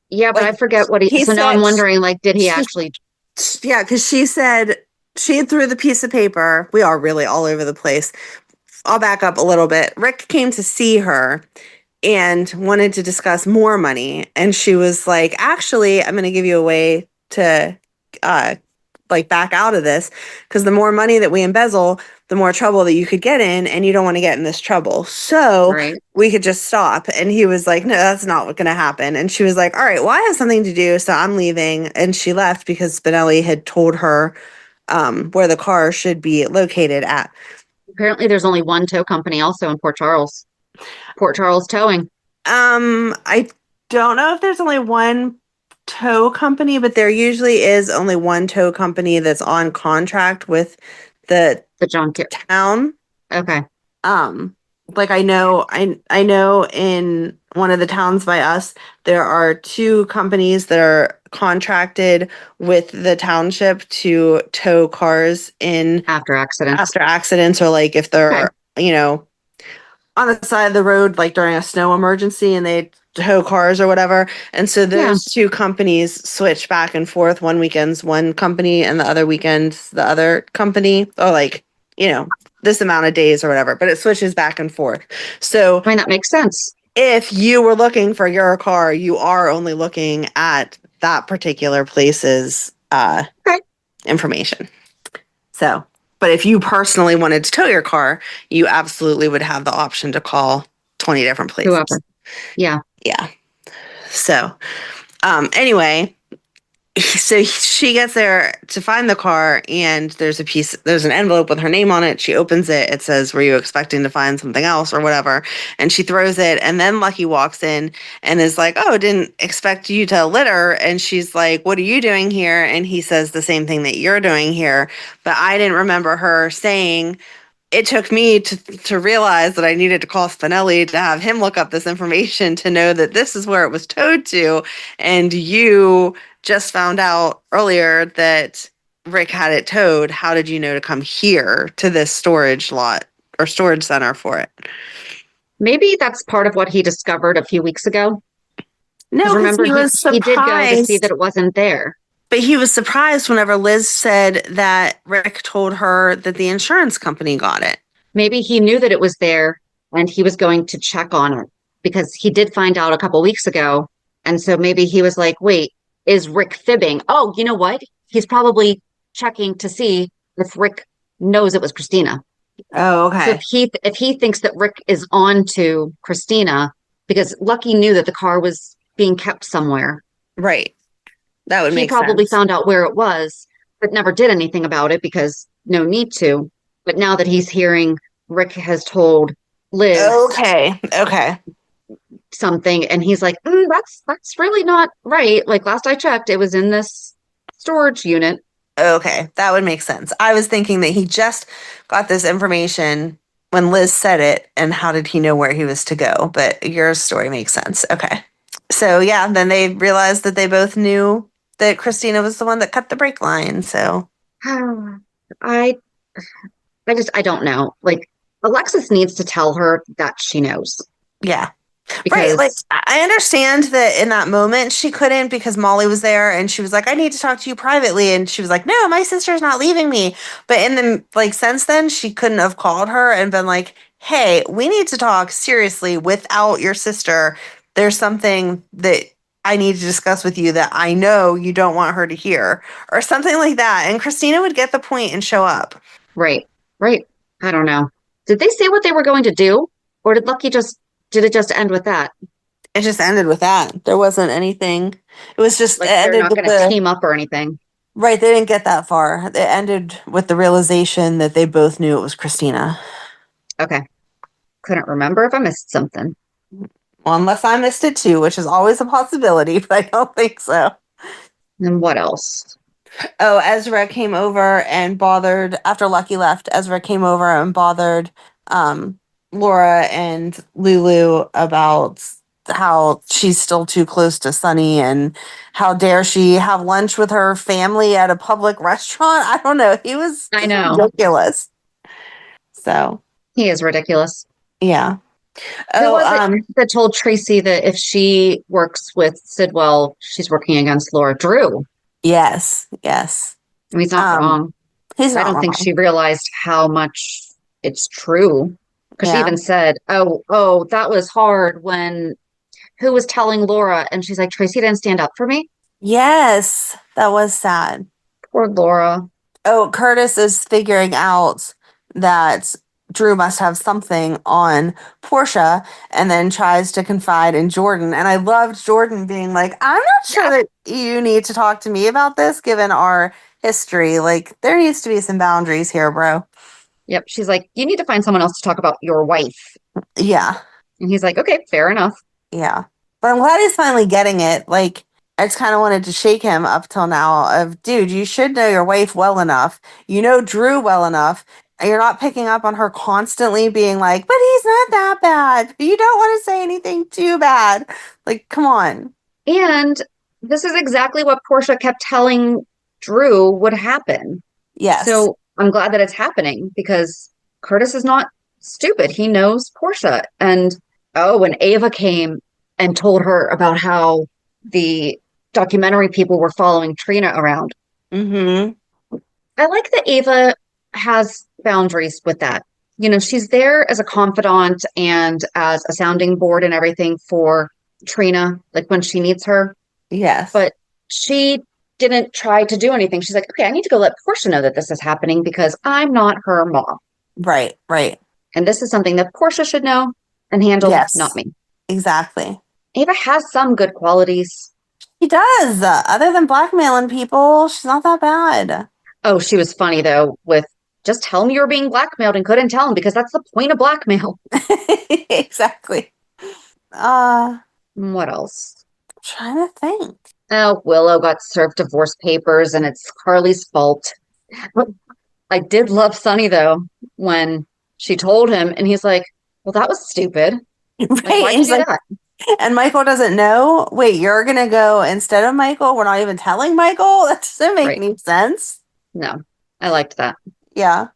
Yeah, but I forget what he said. Now I'm wondering, like, did he actually...
Yeah, because she said she threw the piece of paper. We are really all over the place. I'll back up a little bit. Rick came to see her and wanted to discuss more money. And she was like, actually, I'm going to give you a way to back out of this, because the more money that we embezzle, the more trouble that you could get in, and you don't want to get in this trouble. So we could just stop. And he was like, no, that's not what's going to happen. And she was like, all right, well, I have something to do, so I'm leaving. And she left because Spinelli had told her where the car should be located at.
Apparently there's only one tow company also in Port Charles. Port Charles Towing.
I don't know if there's only one tow company, but there usually is only one tow company that's on contract with the junkyard town.
Okay.
Like I know in one of the towns by us, there are two companies that are contracted with the township to tow cars in
after accidents,
or like if they're on the side of the road, like during a snow emergency, and they tow cars or whatever. And so those two companies switch back and forth. One weekend's one company and the other weekend's the other company, or like, this amount of days or whatever, but it switches back and forth. So
I mean, that makes sense.
If you were looking for your car, you are only looking at that particular place's information. So, but if you personally wanted to tow your car, you absolutely would have the option to call 20 different places.
Whoever. Yeah.
Yeah. So, anyway, so she gets there to find the car, and there's an envelope with her name on it. She opens it. It says, were you expecting to find something else or whatever? And she throws it. And then Lucky walks in and is like, oh, didn't expect you to litter. And she's like, what are you doing here? And he says the same thing that you're doing here. But I didn't remember her saying it took me to realize that I needed to call Spinelli to have him look up this information to know that this is where it was towed to. And you just found out earlier that Rick had it towed. How did you know to come here to this storage lot or storage center for it?
Maybe that's part of what he discovered a few weeks ago.
No, because
remember,
he was
he did go to see
surprised.
that it wasn't there.
But he was surprised whenever Liz said that Rick told her that the insurance company got it.
Maybe he knew that it was there and he was going to check on it because he did find out a couple weeks ago. And so maybe he was like, wait, is Rick fibbing? Oh, you know what? He's probably checking to see if Rick knows it was Christina.
Oh, okay.
So if he thinks that Rick is on to Christina, because Lucky knew that the car was being kept somewhere.
Right. That would make sense.
He probably found out where it was, but never did anything about it because no need to. But now that he's hearing Rick has told Liz
Okay.
something, and he's like, that's really not right. Like last I checked, it was in this storage unit.
Okay, that would make sense. I was thinking that he just got this information when Liz said it, and how did he know where he was to go? But your story makes sense. Okay. So yeah, then they realized that they both knew that Christina was the one that cut the brake line. So
I don't know. Like Alexis needs to tell her that she knows.
Yeah.
Because,
right. Like I understand that in that moment she couldn't because Molly was there and she was like, I need to talk to you privately. And she was like, no, my sister's not leaving me. But in the since then, she couldn't have called her and been like, hey, we need to talk seriously without your sister. There's something that I need to discuss with you that I know you don't want her to hear, or something like that. And Christina would get the point and show up.
Right. I don't know. Did they say what they were going to do? Or did it just end with that?
It just ended with that. There wasn't anything. It was just
like
it
they're
ended
not
with
going to team up or anything.
Right, they didn't get that far. It ended with the realization that they both knew it was Christina.
Okay. Couldn't remember if I missed something.
Well, unless I missed it too, which is always a possibility, but I don't think so.
And what else?
Oh, Ezra came over and bothered, after Lucky left, Ezra came over and bothered Laura and Lulu about how she's still too close to Sonny and how dare she have lunch with her family at a public restaurant. I don't know. He was ridiculous. So
he is ridiculous.
Yeah.
Who was it that told Tracy that if she works with Sidwell, she's working against Laura? Drew.
Yes.
I mean, he's not wrong. I don't think she realized how much it's true. Because she even said, oh, that was hard when who was telling Laura? And she's like, Tracy didn't stand up for me.
Yes, that was sad.
Poor Laura.
Oh, Curtis is figuring out that Drew must have something on Portia and then tries to confide in Jordan. And I loved Jordan being like, I'm not sure that you need to talk to me about this given our history. Like, there needs to be some boundaries here, bro.
Yep. She's like, you need to find someone else to talk about your wife.
Yeah.
And he's like, okay, fair enough.
Yeah. But I'm glad he's finally getting it. Like, I just kind of wanted to shake him up till now of, dude, you should know your wife well enough. You know Drew well enough. And you're not picking up on her constantly being like, but he's not that bad. You don't want to say anything too bad. Like, come on.
And this is exactly what Portia kept telling Drew would happen.
Yes.
So I'm glad that it's happening because Curtis is not stupid. He knows Portia. And when Ava came and told her about how the documentary people were following Trina around.
Mm-hmm.
I like that Ava has boundaries with that. You know, she's there as a confidant and as a sounding board and everything for Trina, like when she needs her.
Yes.
But she didn't try to do anything. She's like, okay, I need to go let Portia know that this is happening because I'm not her mom.
Right.
And this is something that Portia should know and handle, not me.
Exactly.
Ava has some good qualities.
She does. Other than blackmailing people, she's not that bad.
Oh, she was funny, though, with just tell him you're being blackmailed and couldn't tell him because that's the point of blackmail.
Exactly.
What else?
I'm trying to think.
Oh, Willow got served divorce papers and it's Carly's fault. I did love Sonny, though, when she told him, and he's like, well, that was stupid. Like,
Right.
why'd you do that?
And Michael doesn't know. Wait, you're going to go instead of Michael? We're not even telling Michael? That doesn't make
Right.
any sense.
No, I liked that.
Yeah.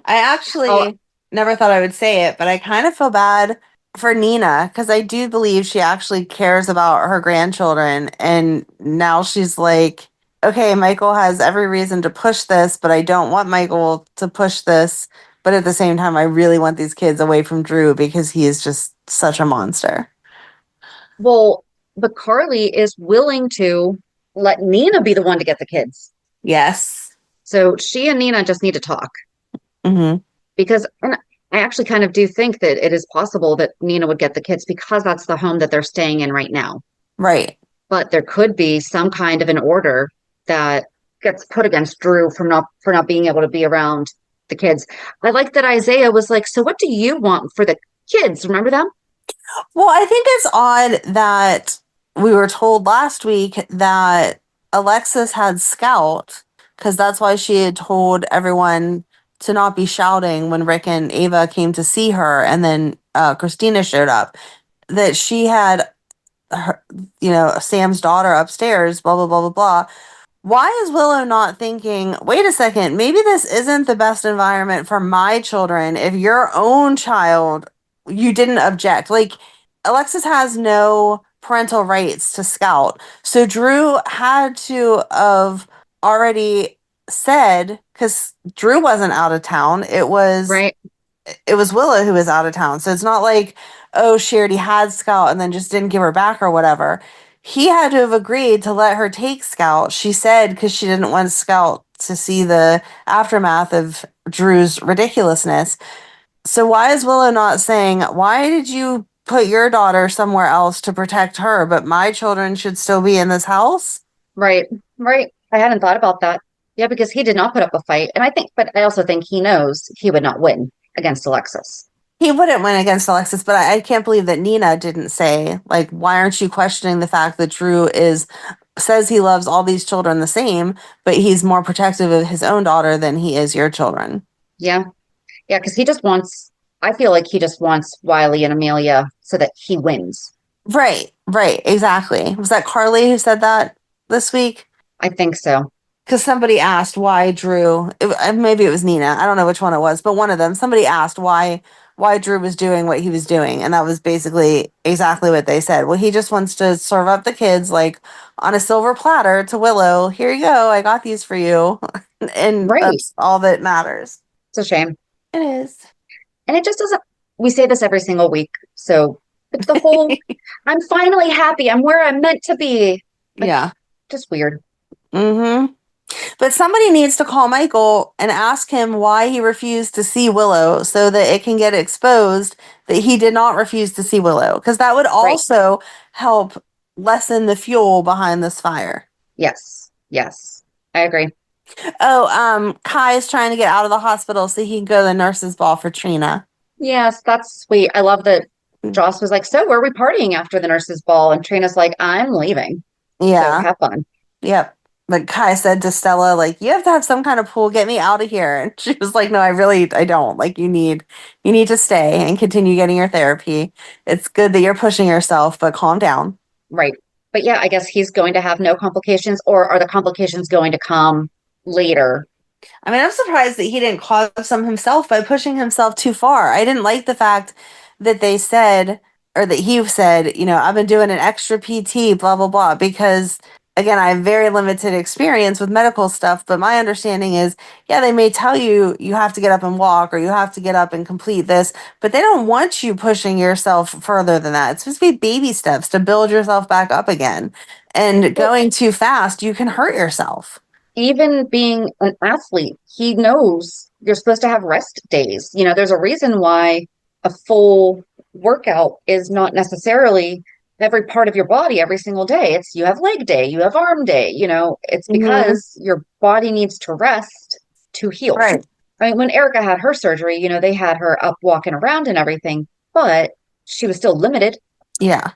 I actually never thought I would say it, but I kind of feel bad for Nina because I do believe she actually cares about her grandchildren. And now she's like, okay, Michael has every reason to push this, but I don't want Michael to push this. But at the same time, I really want these kids away from Drew because he is just such a monster.
Well, but Carly is willing to let Nina be the one to get the kids.
Yes.
So she and Nina just need to talk.
Mm-hmm.
Because and I actually kind of do think that it is possible that Nina would get the kids because that's the home that they're staying in right now.
Right.
But there could be some kind of an order that gets put against Drew for not being able to be around the kids. I like that Isaiah was like, so what do you want for the kids? Remember them?
Well, I think it's odd that we were told last week that Alexis had Scout because that's why she had told everyone to not be shouting when Rick and Ava came to see her, and then Christina showed up. That she had her, Sam's daughter upstairs, blah blah blah blah blah. Why is Willow not thinking, wait a second, maybe this isn't the best environment for my children if your own child, you didn't object? Like, Alexis has no parental rights to Scout. So Drew had to have already said, because Drew wasn't out of town,
Right.
it was Willow who was out of town. So it's not like, oh, she already had Scout and then just didn't give her back or whatever. He had to have agreed to let her take Scout. She said because she didn't want Scout to see the aftermath of Drew's ridiculousness. So why is Willow not saying, why did you put your daughter somewhere else to protect her, but my children should still be in this house?
Right. Right. I hadn't thought about that. Yeah, because he did not put up a fight. But I also think he knows he would not win against Alexis.
He wouldn't win against Alexis, but I can't believe that Nina didn't say, like, why aren't you questioning the fact that Drew says he loves all these children the same, but he's more protective of his own daughter than he is your children?
Yeah. Yeah, because I feel like he just wants Wiley and Amelia so that he wins.
Right, exactly. Was that Carly who said that this week?
I think so.
Because somebody asked why Drew, maybe it was Nina, I don't know which one it was, but one of them, somebody asked why Drew was doing what he was doing. And that was basically exactly what they said. Well, he just wants to serve up the kids like on a silver platter to Willow. Here you go. I got these for you. And
Right.
That's all that matters.
It's a shame.
It is.
And it just doesn't, we say this every single week. So it's the whole, I'm finally happy. I'm where I'm meant to be. Like,
yeah.
Just weird.
Mm-hmm. But somebody needs to call Michael and ask him why he refused to see Willow so that it can get exposed that he did not refuse to see Willow. Because that would also help lessen the fuel behind this fire.
Yes. I agree.
Oh, Kai is trying to get out of the hospital so he can go to the nurse's ball for Trina.
Yes, that's sweet. I love that Joss was like, so where are we partying after the nurse's ball? And Trina's like, I'm leaving.
Yeah.
So have fun.
Yep. But Kai said to Stella, like, you have to have some kind of pool. Get me out of here. And she was like, no, I don't. Like, you need to stay and continue getting your therapy. It's good that you're pushing yourself, but calm down.
Right. But yeah, I guess he's going to have no complications, or are the complications going to come later?
I mean, I'm surprised that he didn't cause some himself by pushing himself too far. I didn't like the fact that they said, or that he said, I've been doing an extra PT, blah, blah, blah, because again, I have very limited experience with medical stuff, but my understanding is, yeah, they may tell you have to get up and walk or you have to get up and complete this, but they don't want you pushing yourself further than that. It's supposed to be baby steps to build yourself back up again. And going too fast, you can hurt yourself.
Even being an athlete, he knows you're supposed to have rest days. There's a reason why a full workout is not necessarily every part of your body every single day. It's you have leg day, you have arm day, it's because your body needs to rest to heal.
Right.
I mean, when Erica had her surgery, they had her up walking around and everything, but she was still limited.
Yeah.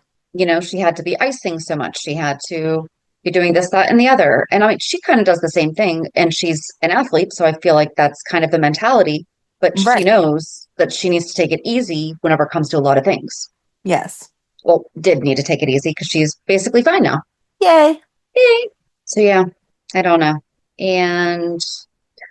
She had to be icing so much. She had to be doing this, that, and the other. And I mean, she kind of does the same thing, and she's an athlete. So I feel like that's kind of the mentality. but she
Right.
knows that she needs to take it easy whenever it comes to a lot of things.
Yes.
Well, did need to take it easy because she's basically fine now.
Yay.
Yay. So yeah, I don't know. And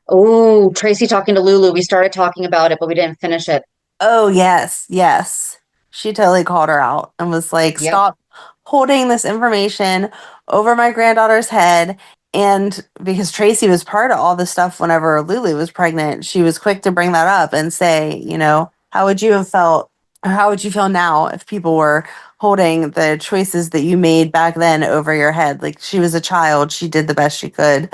oh, Tracy talking to Lulu. We started talking about it, but we didn't finish it.
Oh, yes. Yes. She totally called her out and was like,
Yep.
stop holding this information over my granddaughter's head. And because Tracy was part of all this stuff whenever Lulu was pregnant, she was quick to bring that up and say, how would you have felt, or how would you feel now if people were holding the choices that you made back then over your head? Like, she was a child. She did the best she could,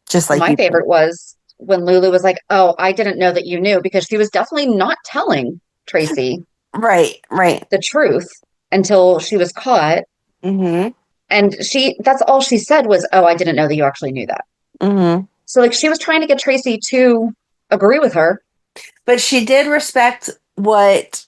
just like
My
you did.
favorite was when Lulu was like, "Oh, I didn't know that you knew," because she was definitely not telling Tracy
Right.
the truth until she was caught.
Mm-hmm.
And that's all she said was, "Oh, I didn't know that you actually knew that."
Mm-hmm.
So like she was trying to get Tracy to agree with her.
But she did respect what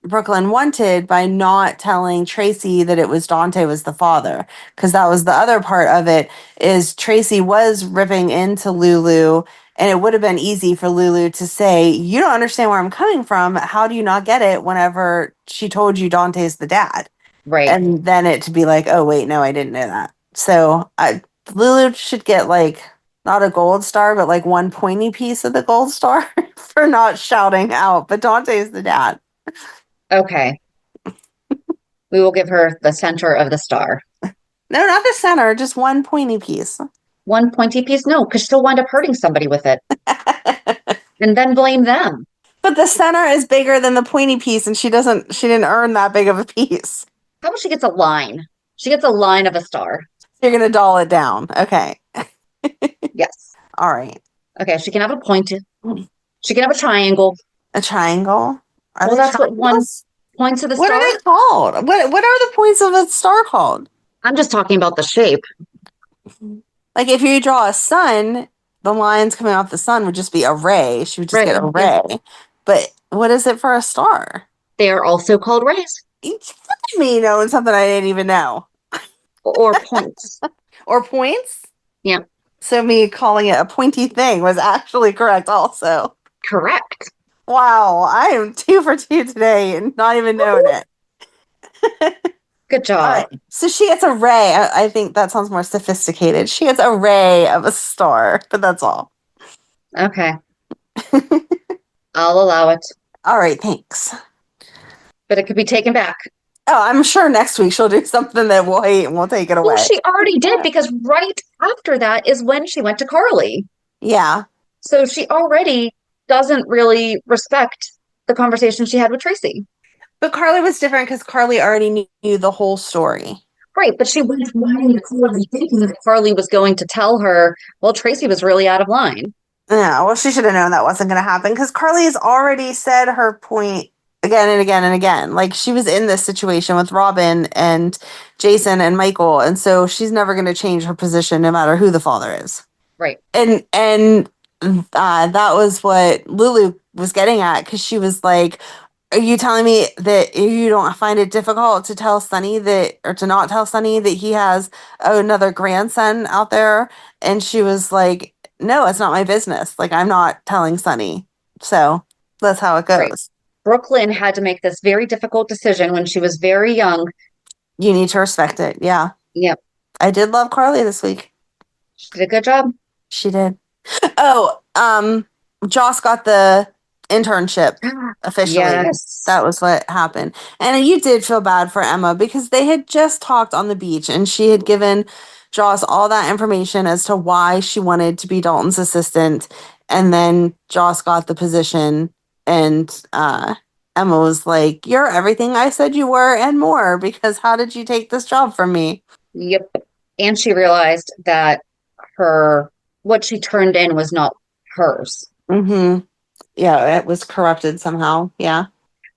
Brook Lynn wanted by not telling Tracy that it was Dante was the father, because that was the other part of it. Is Tracy was ripping into Lulu, and it would have been easy for Lulu to say, "You don't understand where I'm coming from. How do you not get it?" Whenever she told you Dante's the dad,
Right.
and then it to be like, "Oh wait, no, I didn't know that." So Lulu should get like not a gold star, but like one pointy piece of the gold star for not shouting out. But Dante's the dad.
Okay. We will give her the center of the star.
No, not the center, just one pointy piece.
One pointy piece? No, because she'll wind up hurting somebody with it. And then blame them.
But the center is bigger than the pointy piece, and she didn't earn that big of a piece.
How about she gets a line? She gets a line of a star.
You're gonna doll it down. Okay.
Yes.
All right.
Okay, she can have a point. She can have a triangle.
A triangle.
Well, that's what one points of the
What
star.
are they called? What are the points of a star called?
I'm just talking about the shape.
Like if you draw a sun, the lines coming off the sun would just be a ray. She would just get a ray.
Yeah.
But what is it for a star?
They are also called rays.
Look at me knowing something I didn't even know.
Or points.
Or points?
Yeah.
So me calling it a pointy thing was actually correct also.
Correct.
Wow, I am 2 for 2 today and not even knowing it.
Good job.
All right. So she gets a ray. I think that sounds more sophisticated. She gets a ray of a star, but that's all.
Okay. I'll allow it.
All right, thanks.
But it could be taken back.
Oh, I'm sure next week she'll do something that we'll hate and we'll take it away.
Well, she already did because right after that is when she went to Carly.
Yeah.
So she already doesn't really respect the conversation she had with Tracy.
But Carly was different because Carly already knew the whole story.
Right, but she went to Carly thinking that Carly was going to tell her, well, Tracy was really out of line.
Yeah, well, she should have known that wasn't going to happen because Carly's already said her point again and again and again. Like, she was in this situation with Robin and Jason and Michael, and so she's never going to change her position no matter who the father is.
Right.
And that was what Lulu was getting at because she was like, are you telling me that you don't find it difficult to tell Sonny or to not tell Sonny that he has another grandson out there? And she was like, no, it's not my business. Like, I'm not telling Sonny. So that's how it goes.
Right. Brook Lynn had to make this very difficult decision when she was very young.
You need to respect it. Yeah.
Yep.
I did love Carly this week.
She did a good job.
She did. Oh, Joss got the internship officially.
Yes.
That was what happened. And you did feel bad for Emma because they had just talked on the beach and she had given Joss all that information as to why she wanted to be Dalton's assistant. And then Joss got the position and Emma was like, you're everything I said you were and more, because how did you take this job from me?
Yep. And she realized that what she turned in was not hers.
Mm-hmm. Yeah, it was corrupted somehow. Yeah.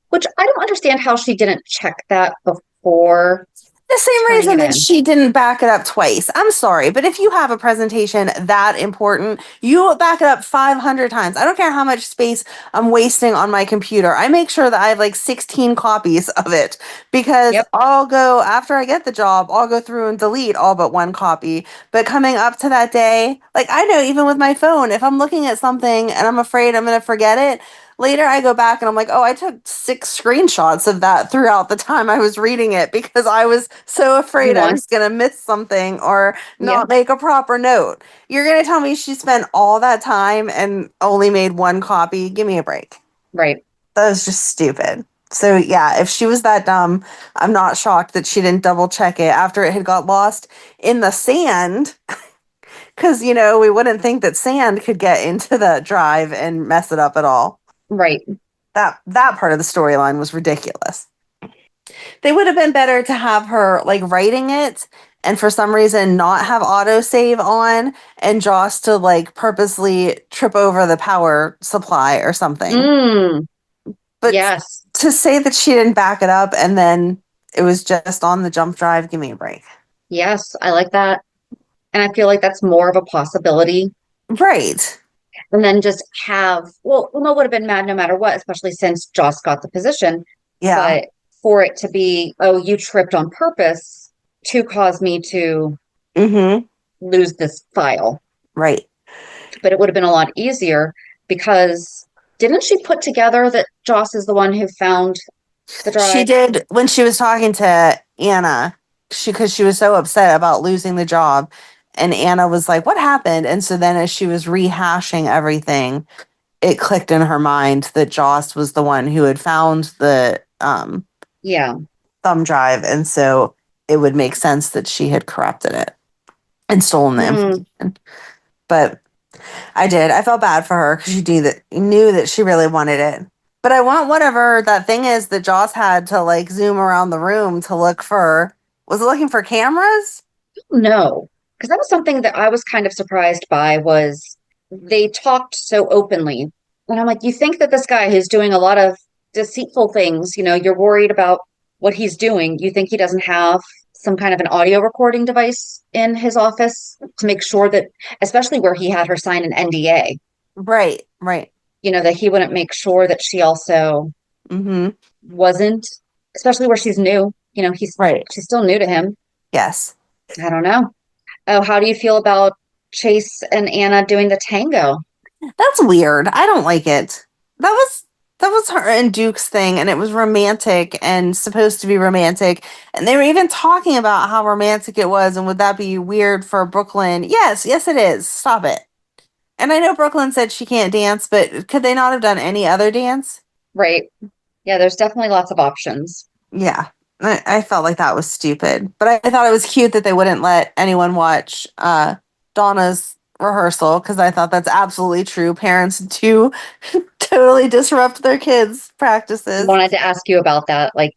Which I don't understand how she didn't check that before.
The same
turning
reason
it
that
in.
she didn't back it up twice. I'm sorry, but if you have a presentation that important, you back it up 500 times. I don't care how much space I'm wasting on my computer. I make sure that I have like 16 copies of it because
Yep.
I'll go, after I get the job, I'll go through and delete all but one copy. But coming up to that day, like I know even with my phone, if I'm looking at something and I'm afraid I'm going to forget it, later I go back and I'm like, oh, I took 6 screenshots of that throughout the time I was reading it because I was so
You
afraid I
want?
was going to miss something or
Yeah.
not make a proper note. You're going to tell me she spent all that time and only made one copy? Give me a break.
Right.
That was just stupid. So yeah, if she was that dumb, I'm not shocked that she didn't double check it after it had got lost in the sand. Because, we wouldn't think that sand could get into the drive and mess it up at all.
Right.
That part of the storyline was ridiculous. They would have been better to have her like writing it and for some reason not have autosave on and Joss to like purposely trip over the power supply or something.
Mm.
But
Yes.
to say that she didn't back it up and then it was just on the jump drive, give me a break.
Yes, I like that. And I feel like that's more of a possibility.
Right.
And then just have, well, Uma would have been mad no matter what, especially since Joss got the position.
Yeah.
But for it to be, oh, you tripped on purpose to cause me to lose this file.
Right.
But it would have been a lot easier because didn't she put together that Joss is the one who found the drive?
She did when she was talking to Anna, because she was so upset about losing the job. And Anna was like, what happened? And so then as she was rehashing everything, it clicked in her mind that Joss was the one who had found the thumb drive. And so it would make sense that she had corrupted it and stolen the information. But I did. I felt bad for her because she knew that she really wanted it. But I want whatever that thing is that Joss had to like zoom around the room to look for. Was it looking for cameras?
No, because that was something that I was kind of surprised by was they talked so openly. And I'm like, you think that this guy who's doing a lot of deceitful things, you're worried about what he's doing. You think he doesn't have some kind of an audio recording device in his office to make sure that, especially where he had her sign an NDA.
Right.
That he wouldn't make sure that she also wasn't, especially where she's new. She's still new to him.
Yes.
I don't know. Oh, how do you feel about Chase and Anna doing the tango?
That's weird. I don't like it. That was her and Duke's thing, and it was romantic and supposed to be romantic. And they were even talking about how romantic it was, and would that be weird for Brook Lynn? Yes, it is. Stop it. And I know Brook Lynn said she can't dance, but could they not have done any other dance?
Right. Yeah, there's definitely lots of options.
Yeah. I felt like that was stupid. But I thought it was cute that they wouldn't let anyone watch Donna's rehearsal because I thought that's absolutely true. Parents do totally disrupt their kids' practices.
I wanted to ask you about that. Like,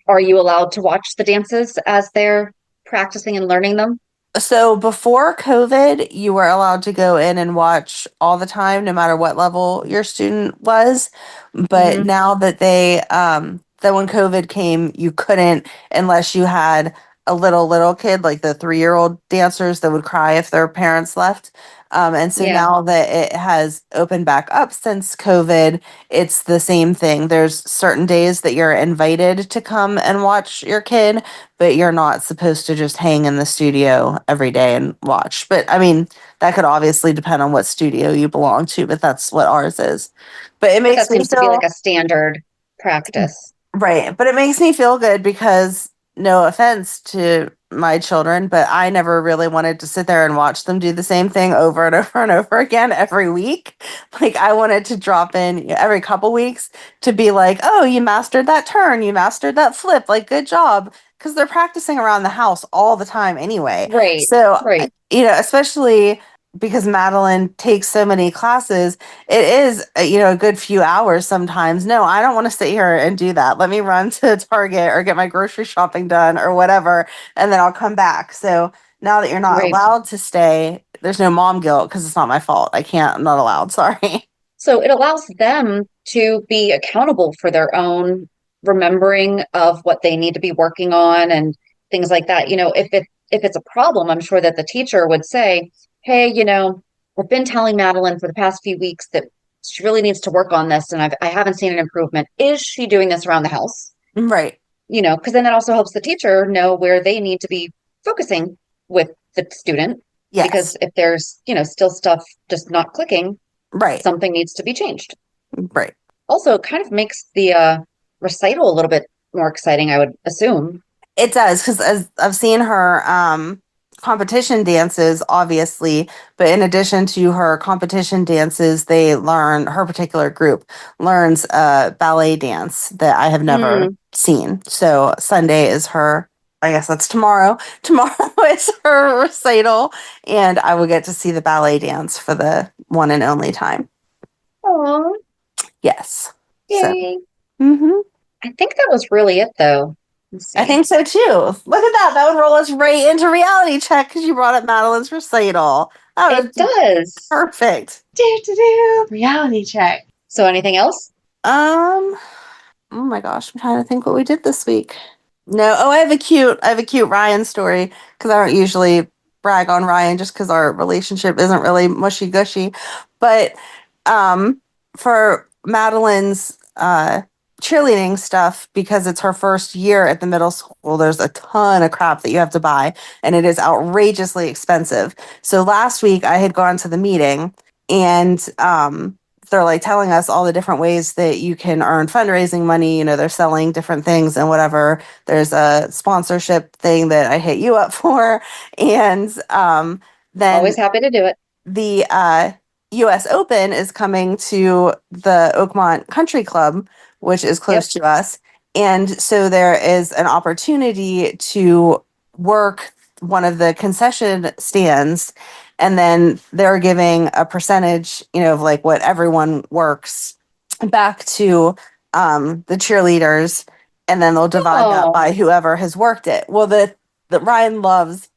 are you allowed to watch the dances as they're practicing and learning them?
So before COVID, you were allowed to go in and watch all the time, no matter what level your student was. But now that that when COVID came, you couldn't unless you had a little kid, like the 3-year-old dancers that would cry if their parents left. And so now that it has opened back up since COVID, it's the same thing. There's certain days that you're invited to come and watch your kid, but you're not supposed to just hang in the studio every day and watch. But I mean, that could obviously depend on what studio you belong to, but that's what ours is. But it makes
that seems to be like a standard practice.
Right. But it makes me feel good because no offense to my children, but I never really wanted to sit there and watch them do the same thing over and over and over again every week. Like I wanted to drop in every couple weeks to be like, oh, you mastered that turn, you mastered that flip, like good job. Because they're practicing around the house all the time anyway.
Right.
So,
right.
Especially because Madeline takes so many classes, it is, a good few hours sometimes. No, I don't want to sit here and do that. Let me run to Target or get my grocery shopping done or whatever, and then I'll come back. So now that you're not allowed to stay, there's no mom guilt because it's not my fault. I'm not allowed. Sorry.
So it allows them to be accountable for their own remembering of what they need to be working on and things like that. If it's a problem, I'm sure that the teacher would say, hey, we've been telling Madeline for the past few weeks that she really needs to work on this, and I haven't seen an improvement. Is she doing this around the house?
Right.
Because then that also helps the teacher know where they need to be focusing with the student.
Yes.
Because if there's, still stuff just not clicking,
Right.
something needs to be changed.
Right.
Also, it kind of makes the recital a little bit more exciting, I would assume.
It does, because as I've seen her competition dances, obviously, but in addition to her competition dances, her particular group learns a ballet dance that I have never seen. So Sunday is I guess that's tomorrow. Tomorrow is her recital, and I will get to see the ballet dance for the one and only time.
Oh,
yes.
Yay.
So,
I think that was really it, though.
I think so too. Look at that. That would roll us right into reality check because you brought up Madeline's recital.
It does.
Perfect.
Reality check.
So anything else?
Oh my gosh, I'm trying to think what we did this week. No, I have a cute Ryan story because I don't usually brag on Ryan just because our relationship isn't really mushy gushy. But for Madeline's cheerleading stuff, because it's her first year at the middle school, there's a ton of crap that you have to buy, and it is outrageously expensive. So last week I had gone to the meeting, and they're like telling us all the different ways that you can earn fundraising money. They're selling different things and whatever. There's a sponsorship thing that I hit you up for, and then
always happy to do it.
The U.S. Open is coming to the Oakmont Country Club, which is close to us. And so there is an opportunity to work one of the concession stands, and then they're giving a percentage, of like what everyone works back to the cheerleaders, and then they'll divide that by whoever has worked it. Well, the Ryan loves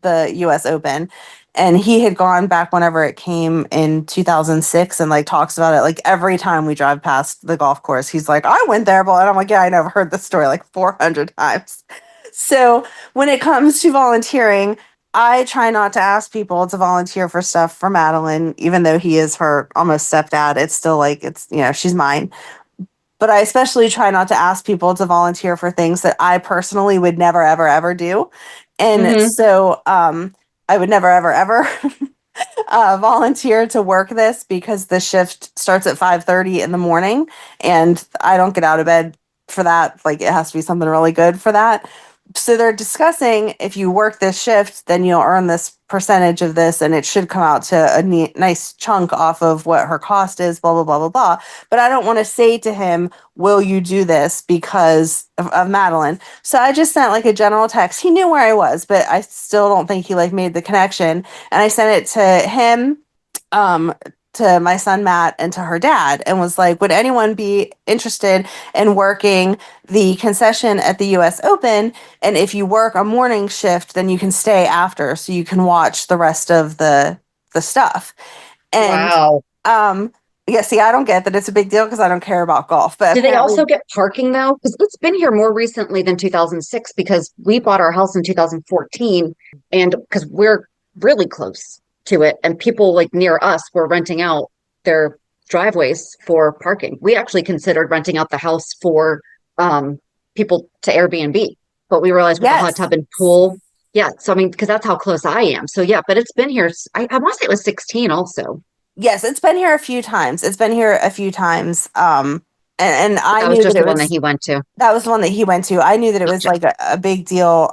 the U.S. Open, and he had gone back whenever it came in 2006 and like talks about it like every time we drive past the golf course. He's like, I went there, but I'm like, yeah, I never heard the story like 400 times. So when it comes to volunteering, I try not to ask people to volunteer for stuff for Madeline, even though he is her almost stepdad. It's still like, she's mine. But I especially try not to ask people to volunteer for things that I personally would never, ever, ever do. And so I would never, ever, ever volunteer to work this because the shift starts at 5:30 in the morning, and I don't get out of bed for that. Like, it has to be something really good for that. So they're discussing, if you work this shift, then you'll earn this percentage of this, and it should come out to a nice chunk off of what her cost is, blah, blah, blah, blah, blah. But I don't want to say to him, will you do this because of Madeline? So I just sent like a general text. He knew where I was, but I still don't think he like made the connection. And I sent it to him, to my son Matt, and to her dad, and was like, would anyone be interested in working the concession at the US Open? And if you work a morning shift, then you can stay after, so you can watch the rest of the stuff. And
wow.
Yeah, see, I don't get that it's a big deal because I don't care about golf. But
do they also get parking though? Because it's been here more recently than 2006, because we bought our house in 2014, and because we're really close to it, and people like near us were renting out their driveways for parking. We actually considered renting out the house for people to Airbnb, but we realized with the hot tub and pool. Yeah. So, I mean, because that's how close I am. So, yeah, but it's been here. I want to say it was 16 also.
Yes, it's been here a few times. And I
that was
knew
just
that
the one that he went to.
That was the one that he went to. I knew that it was like a big deal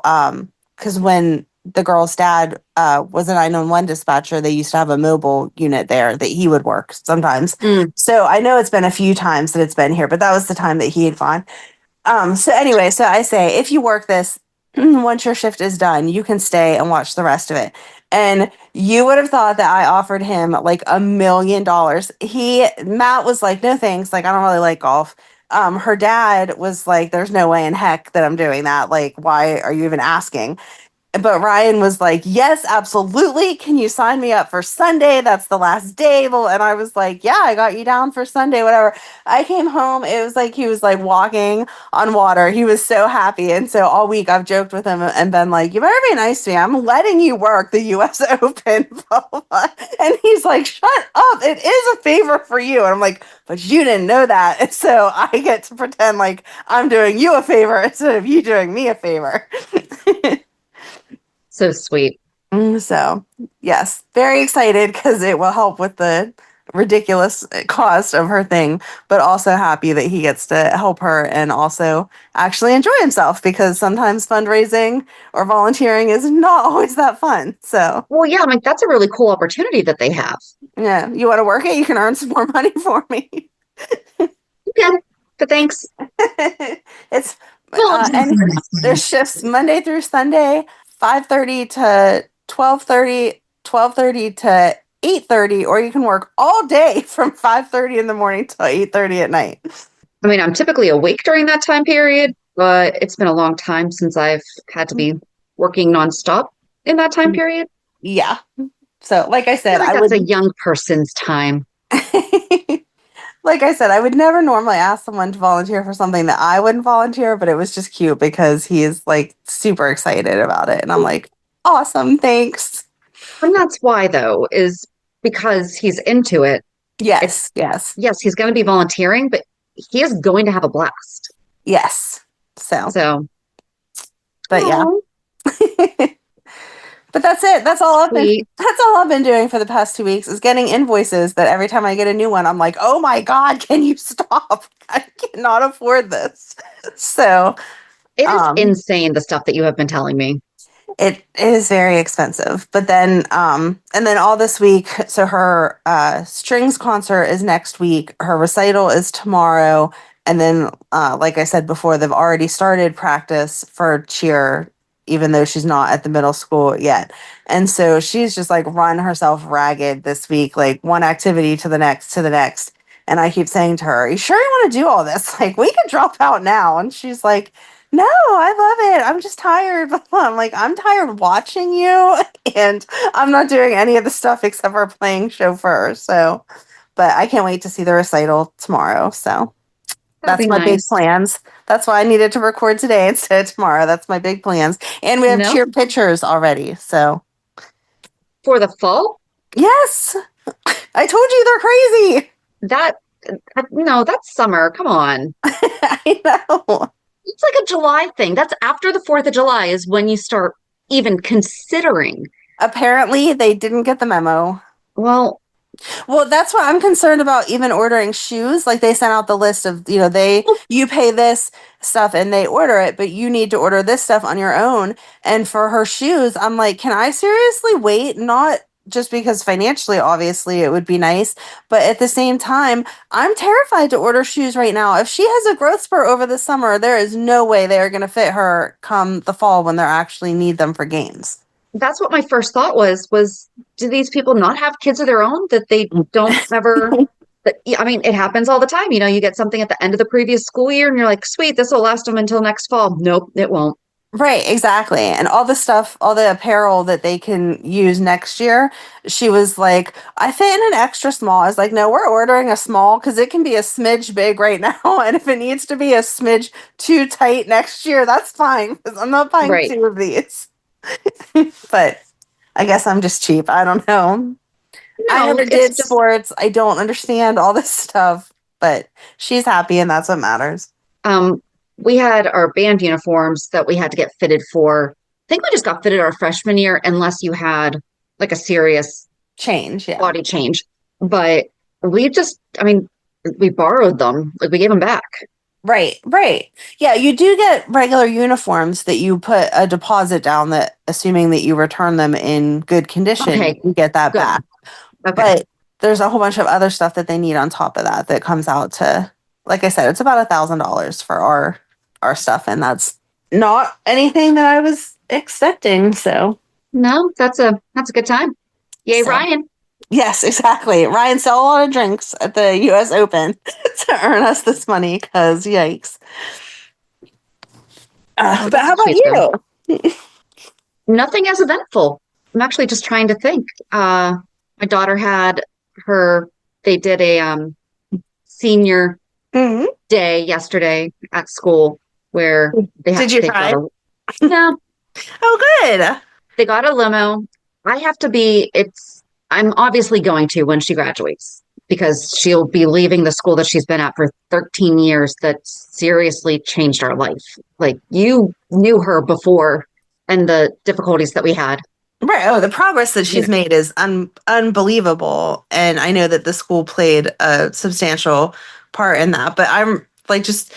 because when the girl's dad was a 911 dispatcher, they used to have a mobile unit there that he would work sometimes. So I know it's been a few times that it's been here, but that was the time that he had gone. So anyway, so I say, if you work this, once your shift is done, you can stay and watch the rest of it. And you would have thought that I offered him like $1 million. Matt was like, no thanks. Like, I don't really like golf. Her dad was like, there's no way in heck that I'm doing that. Like, why are you even asking? But Ryan was like, yes, absolutely. Can you sign me up for Sunday? That's the last day. And I was like, yeah, I got you down for Sunday, whatever. I came home. It was like he was like walking on water. He was so happy. And so all week I've joked with him and been like, you better be nice to me. I'm letting you work the US Open. Blah, blah, blah. And he's like, shut up. It is a favor for you. And I'm like, but you didn't know that. And so I get to pretend like I'm doing you a favor instead of you doing me a favor.
So sweet.
So, yes, very excited because it will help with the ridiculous cost of her thing, but also happy that he gets to help her and also actually enjoy himself because sometimes fundraising or volunteering is not always that fun. So,
Well, yeah, I'm like, that's a really cool opportunity that they have.
yeah, you want to work it? You can earn some more money for me.
Okay, but thanks.
It's and there's shifts Monday through Sunday, 5:30 to 12:30, 12:30 to 8:30, or you can work all day from 5:30 in the morning till 8:30 at night.
I mean, I'm typically awake during that time period, but it's been a long time since I've had to be working nonstop in that time period.
Yeah. So, like I
I
said,
feel like
I
that's
would
a young person's time.
like I said, I would never normally ask someone to volunteer for something that I wouldn't volunteer, but it was just cute because he is like super excited about it. And I'm like, awesome, thanks.
And that's why, though, is because he's into it.
Yes, yes,
Yes, he's going to be volunteering, but he is going to have a blast.
yes. So, but yeah. But that's it. That's all I've been doing for the past 2 weeks is getting invoices that every time I get a new one, I'm like, oh my God, can you stop? I cannot afford this. So
it is insane the stuff that you have been telling me.
it is very expensive. But then and then all this week, so her strings concert is next week, her recital is tomorrow, and then like I said before, they've already started practice for cheer, even though she's not at the middle school yet. And so she's just like run herself ragged this week, like one activity to the next to the next. And I keep saying to her, are you sure you want to do all this? Like, we could drop out now. And she's like, no, I love it. I'm just tired. I'm like, I'm tired watching you. And I'm not doing any of the stuff except for playing chauffeur. So, but I can't wait to see the recital tomorrow. So that's my big plans. That's why I needed to record today instead of tomorrow. That's my big plans. And we have cheer pictures already. So
for the fall?
Yes. I told you they're crazy.
That's summer. Come on.
I know.
It's like a July thing. That's after the 4th of July is when you start even considering.
Apparently they didn't get the memo.
Well,
that's what I'm concerned about, even ordering shoes. Like they sent out the list of, you pay this stuff and they order it, but you need to order this stuff on your own. And for her shoes, I'm like, can I seriously wait? Not just because financially, obviously, it would be nice. But at the same time, I'm terrified to order shoes right now. If she has a growth spurt over the summer, there is no way they are going to fit her come the fall when they actually need them for games.
That's what my first thought was do these people not have kids of their own that they don't ever I mean, it happens all the time. You get something at the end of the previous school year and you're like, sweet, this will last them until next fall. Nope, it won't.
Right, exactly. And all the stuff, all the apparel that they can use next year, she was like, I fit in an extra small. I was like, no, we're ordering a small because it can be a smidge big right now. And if it needs to be a smidge too tight next year, that's fine because I'm not buying 2 of these. But I guess I'm just cheap. I don't know. No, I never did sports. I don't understand all this stuff, but she's happy and that's what matters.
We had our band uniforms that we had to get fitted for. I think we just got fitted our freshman year, unless you had like a serious body change. But we borrowed them. Like we gave them back.
Right. Yeah, you do get regular uniforms that you put a deposit down that, assuming that you return them in good condition, you get that back. Okay. But there's a whole bunch of other stuff that they need on top of that comes out to, like I said, it's about $1,000 for our stuff, and that's not anything that I was expecting. So
no, that's a good time. Yay, Ryan.
Yes, exactly. Ryan sell a lot of drinks at the US Open to earn us this money because yikes. But how about you?
Nothing as eventful. I'm actually just trying to think. My daughter had they did a senior
Mhm.
day yesterday at school where
Did you
they got
try?
no,
Oh, good.
they got a limo. I'm obviously going to when she graduates because she'll be leaving the school that she's been at for 13 years that seriously changed our life. Like you knew her before and the difficulties that we had.
Right. Oh, the progress that she's made is unbelievable. And I know that the school played a substantial part in that. But I'm like just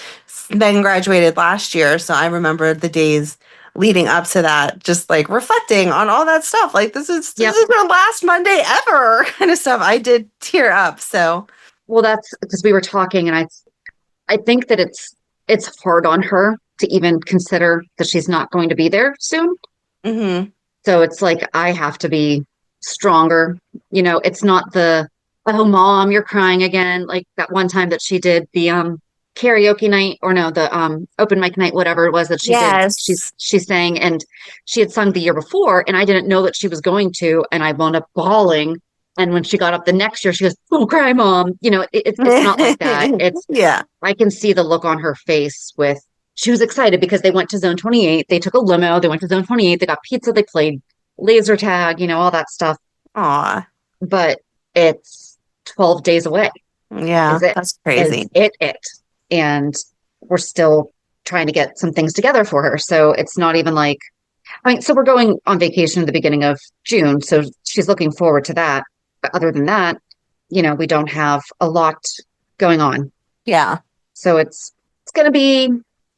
Megan graduated last year. So I remember the days leading up to that, just like reflecting on all that stuff. Like this is her last Monday ever kind of stuff. I did tear up. So
well, that's because we were talking and I think that it's hard on her to even consider that she's not going to be there soon.
mm-hmm.
So it's like I have to be stronger. It's not oh mom, you're crying again. Like that one time that she did the karaoke night or no, the open mic night, whatever it was that she did. She sang and she had sung the year before and I didn't know that she was going to and I wound up bawling. And when she got up the next year, she goes, "Don't cry, mom." It's not like that. It's I can see the look on her face she was excited because they went to Zone 28. They took a limo. They went to Zone 28. They got pizza. They played laser tag, all that stuff.
Aw.
But it's 12 days away.
Yeah, that's crazy.
It. And we're still trying to get some things together for her. So it's not even like, so we're going on vacation at the beginning of June. So she's looking forward to that. But other than that, we don't have a lot going on.
Yeah.
So it's going to be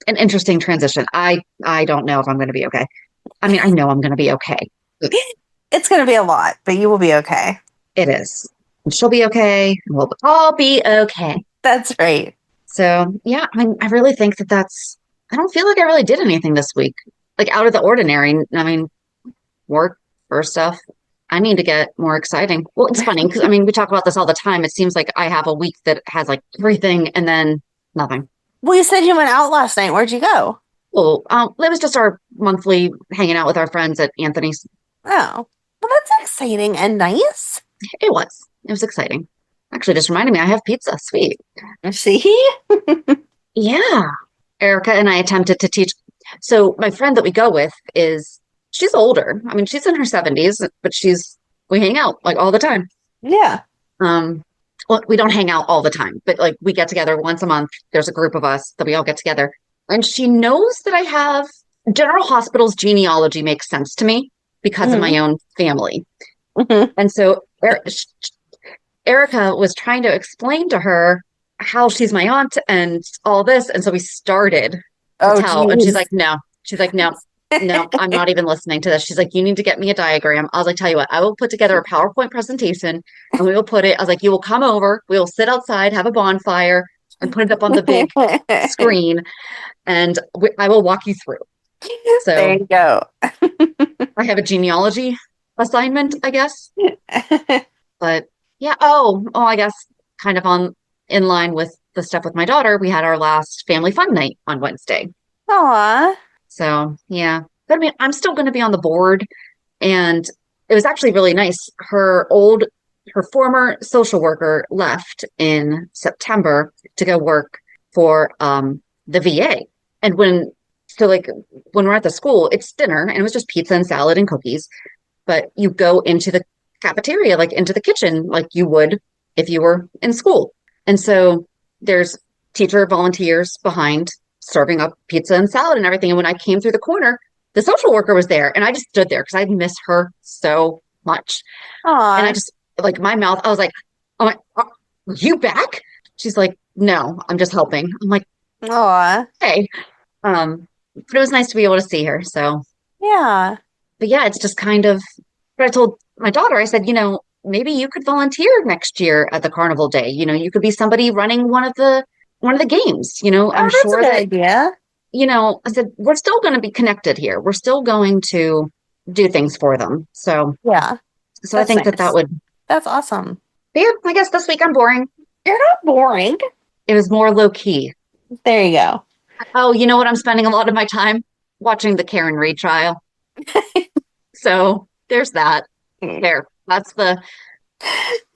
an interesting transition. I don't know if I'm going to be okay. I mean, I know I'm going to be okay.
It's going to be a lot, but you will be okay.
It is. And she'll be okay. And we'll all be okay.
That's right.
So, yeah, I mean, I really think I don't feel like I really did anything this week, like out of the ordinary. I mean, work or stuff. I need to get more exciting. Well, it's funny because, I mean, we talk about this all the time. It seems like I have a week that has like everything and then nothing.
Well, you said you went out last night. Where'd you go?
Well, it was just our monthly hanging out with our friends at Anthony's.
Oh, well, that's exciting and nice.
It was exciting. Actually, just reminded me I have pizza. Sweet.
See?
Yeah. Erica and I attempted to teach. So my friend that we go with she's older. I mean, she's in her 70s, but we hang out like all the time.
Yeah.
Well, we don't hang out all the time, but like we get together once a month. There's a group of us that we all get together. And she knows that I have General Hospital's genealogy makes sense to me because of my own family. Mm-hmm. And so Erica was trying to explain to her how she's my aunt and all this. And so we started to tell. Geez. And she's like, no. She's like, no, I'm not even listening to this. She's like, you need to get me a diagram. I was like, tell you what, I will put together a PowerPoint presentation and we will put it. I was like, you will come over. We will sit outside, have a bonfire and put it up on the big screen. And I will walk you through. So
there you go.
I have a genealogy assignment, I guess. But yeah. I guess kind of in line with the stuff with my daughter, we had our last family fun night on Wednesday.
Aw.
So yeah, but I mean, I'm still going to be on the board, and it was actually really nice. Her former social worker left in September to go work for the VA, and when we're at the school, it's dinner, and it was just pizza and salad and cookies, but you go into the cafeteria, like into the kitchen, like you would if you were in school, and so there's teacher volunteers behind serving up pizza and salad and everything. And when I came through the corner, the social worker was there. And I just stood there because I miss her so much.
Aww.
And I just, like, my mouth, I was like, are you back? She's like, no, I'm just helping. I'm like,
aw.
Hey. But it was nice to be able to see her. So,
yeah. But
yeah, it's just kind of, but I told my daughter, I said, maybe you could volunteer next year at the carnival day. You could be somebody running one of the games, I'm sure
that's a good idea.
I said, we're still going to be connected here. We're still going to do things for them. So,
yeah.
So I think nice. that would.
That's awesome.
But yeah, I guess this week I'm boring.
You're not boring.
It was more low key.
There you go.
Oh, you know what? I'm spending a lot of my time watching the Karen Reid trial. So there's that. There. That's the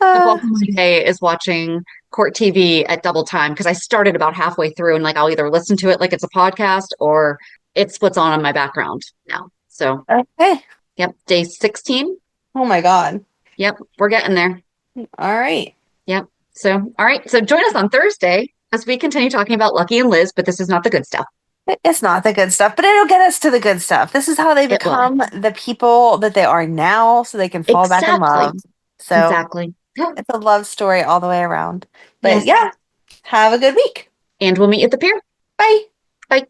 bulk of my day is watching court TV at double time because I started about halfway through and like I'll either listen to it like it's a podcast or it's what's on my background now. So
Okay.
Yep. Day 16.
Oh my God.
Yep. We're getting there.
All right.
Yep. So, all right. So join us on Thursday as we continue talking about Lucky and Liz, but this is not the good stuff.
It's not the good stuff, but it'll get us to the good stuff. This is how they become the people that they are now so they can fall back in love. So
exactly.
It's a love story all the way around. But yeah, have a good week.
And we'll meet you at the pier.
Bye.
Bye.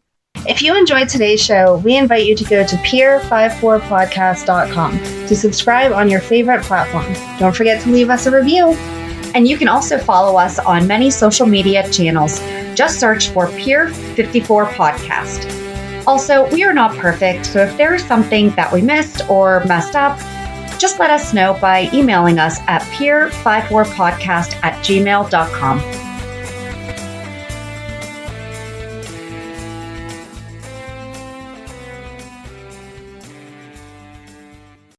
If you enjoyed today's show, we invite you to go to pier54podcast.com to subscribe on your favorite platform. Don't forget to leave us a review.
And you can also follow us on many social media channels. Just search for Pier 54 Podcast. Also, we are not perfect, so if there is something that we missed or messed up, just let us know by emailing us at pier54podcast@gmail.com.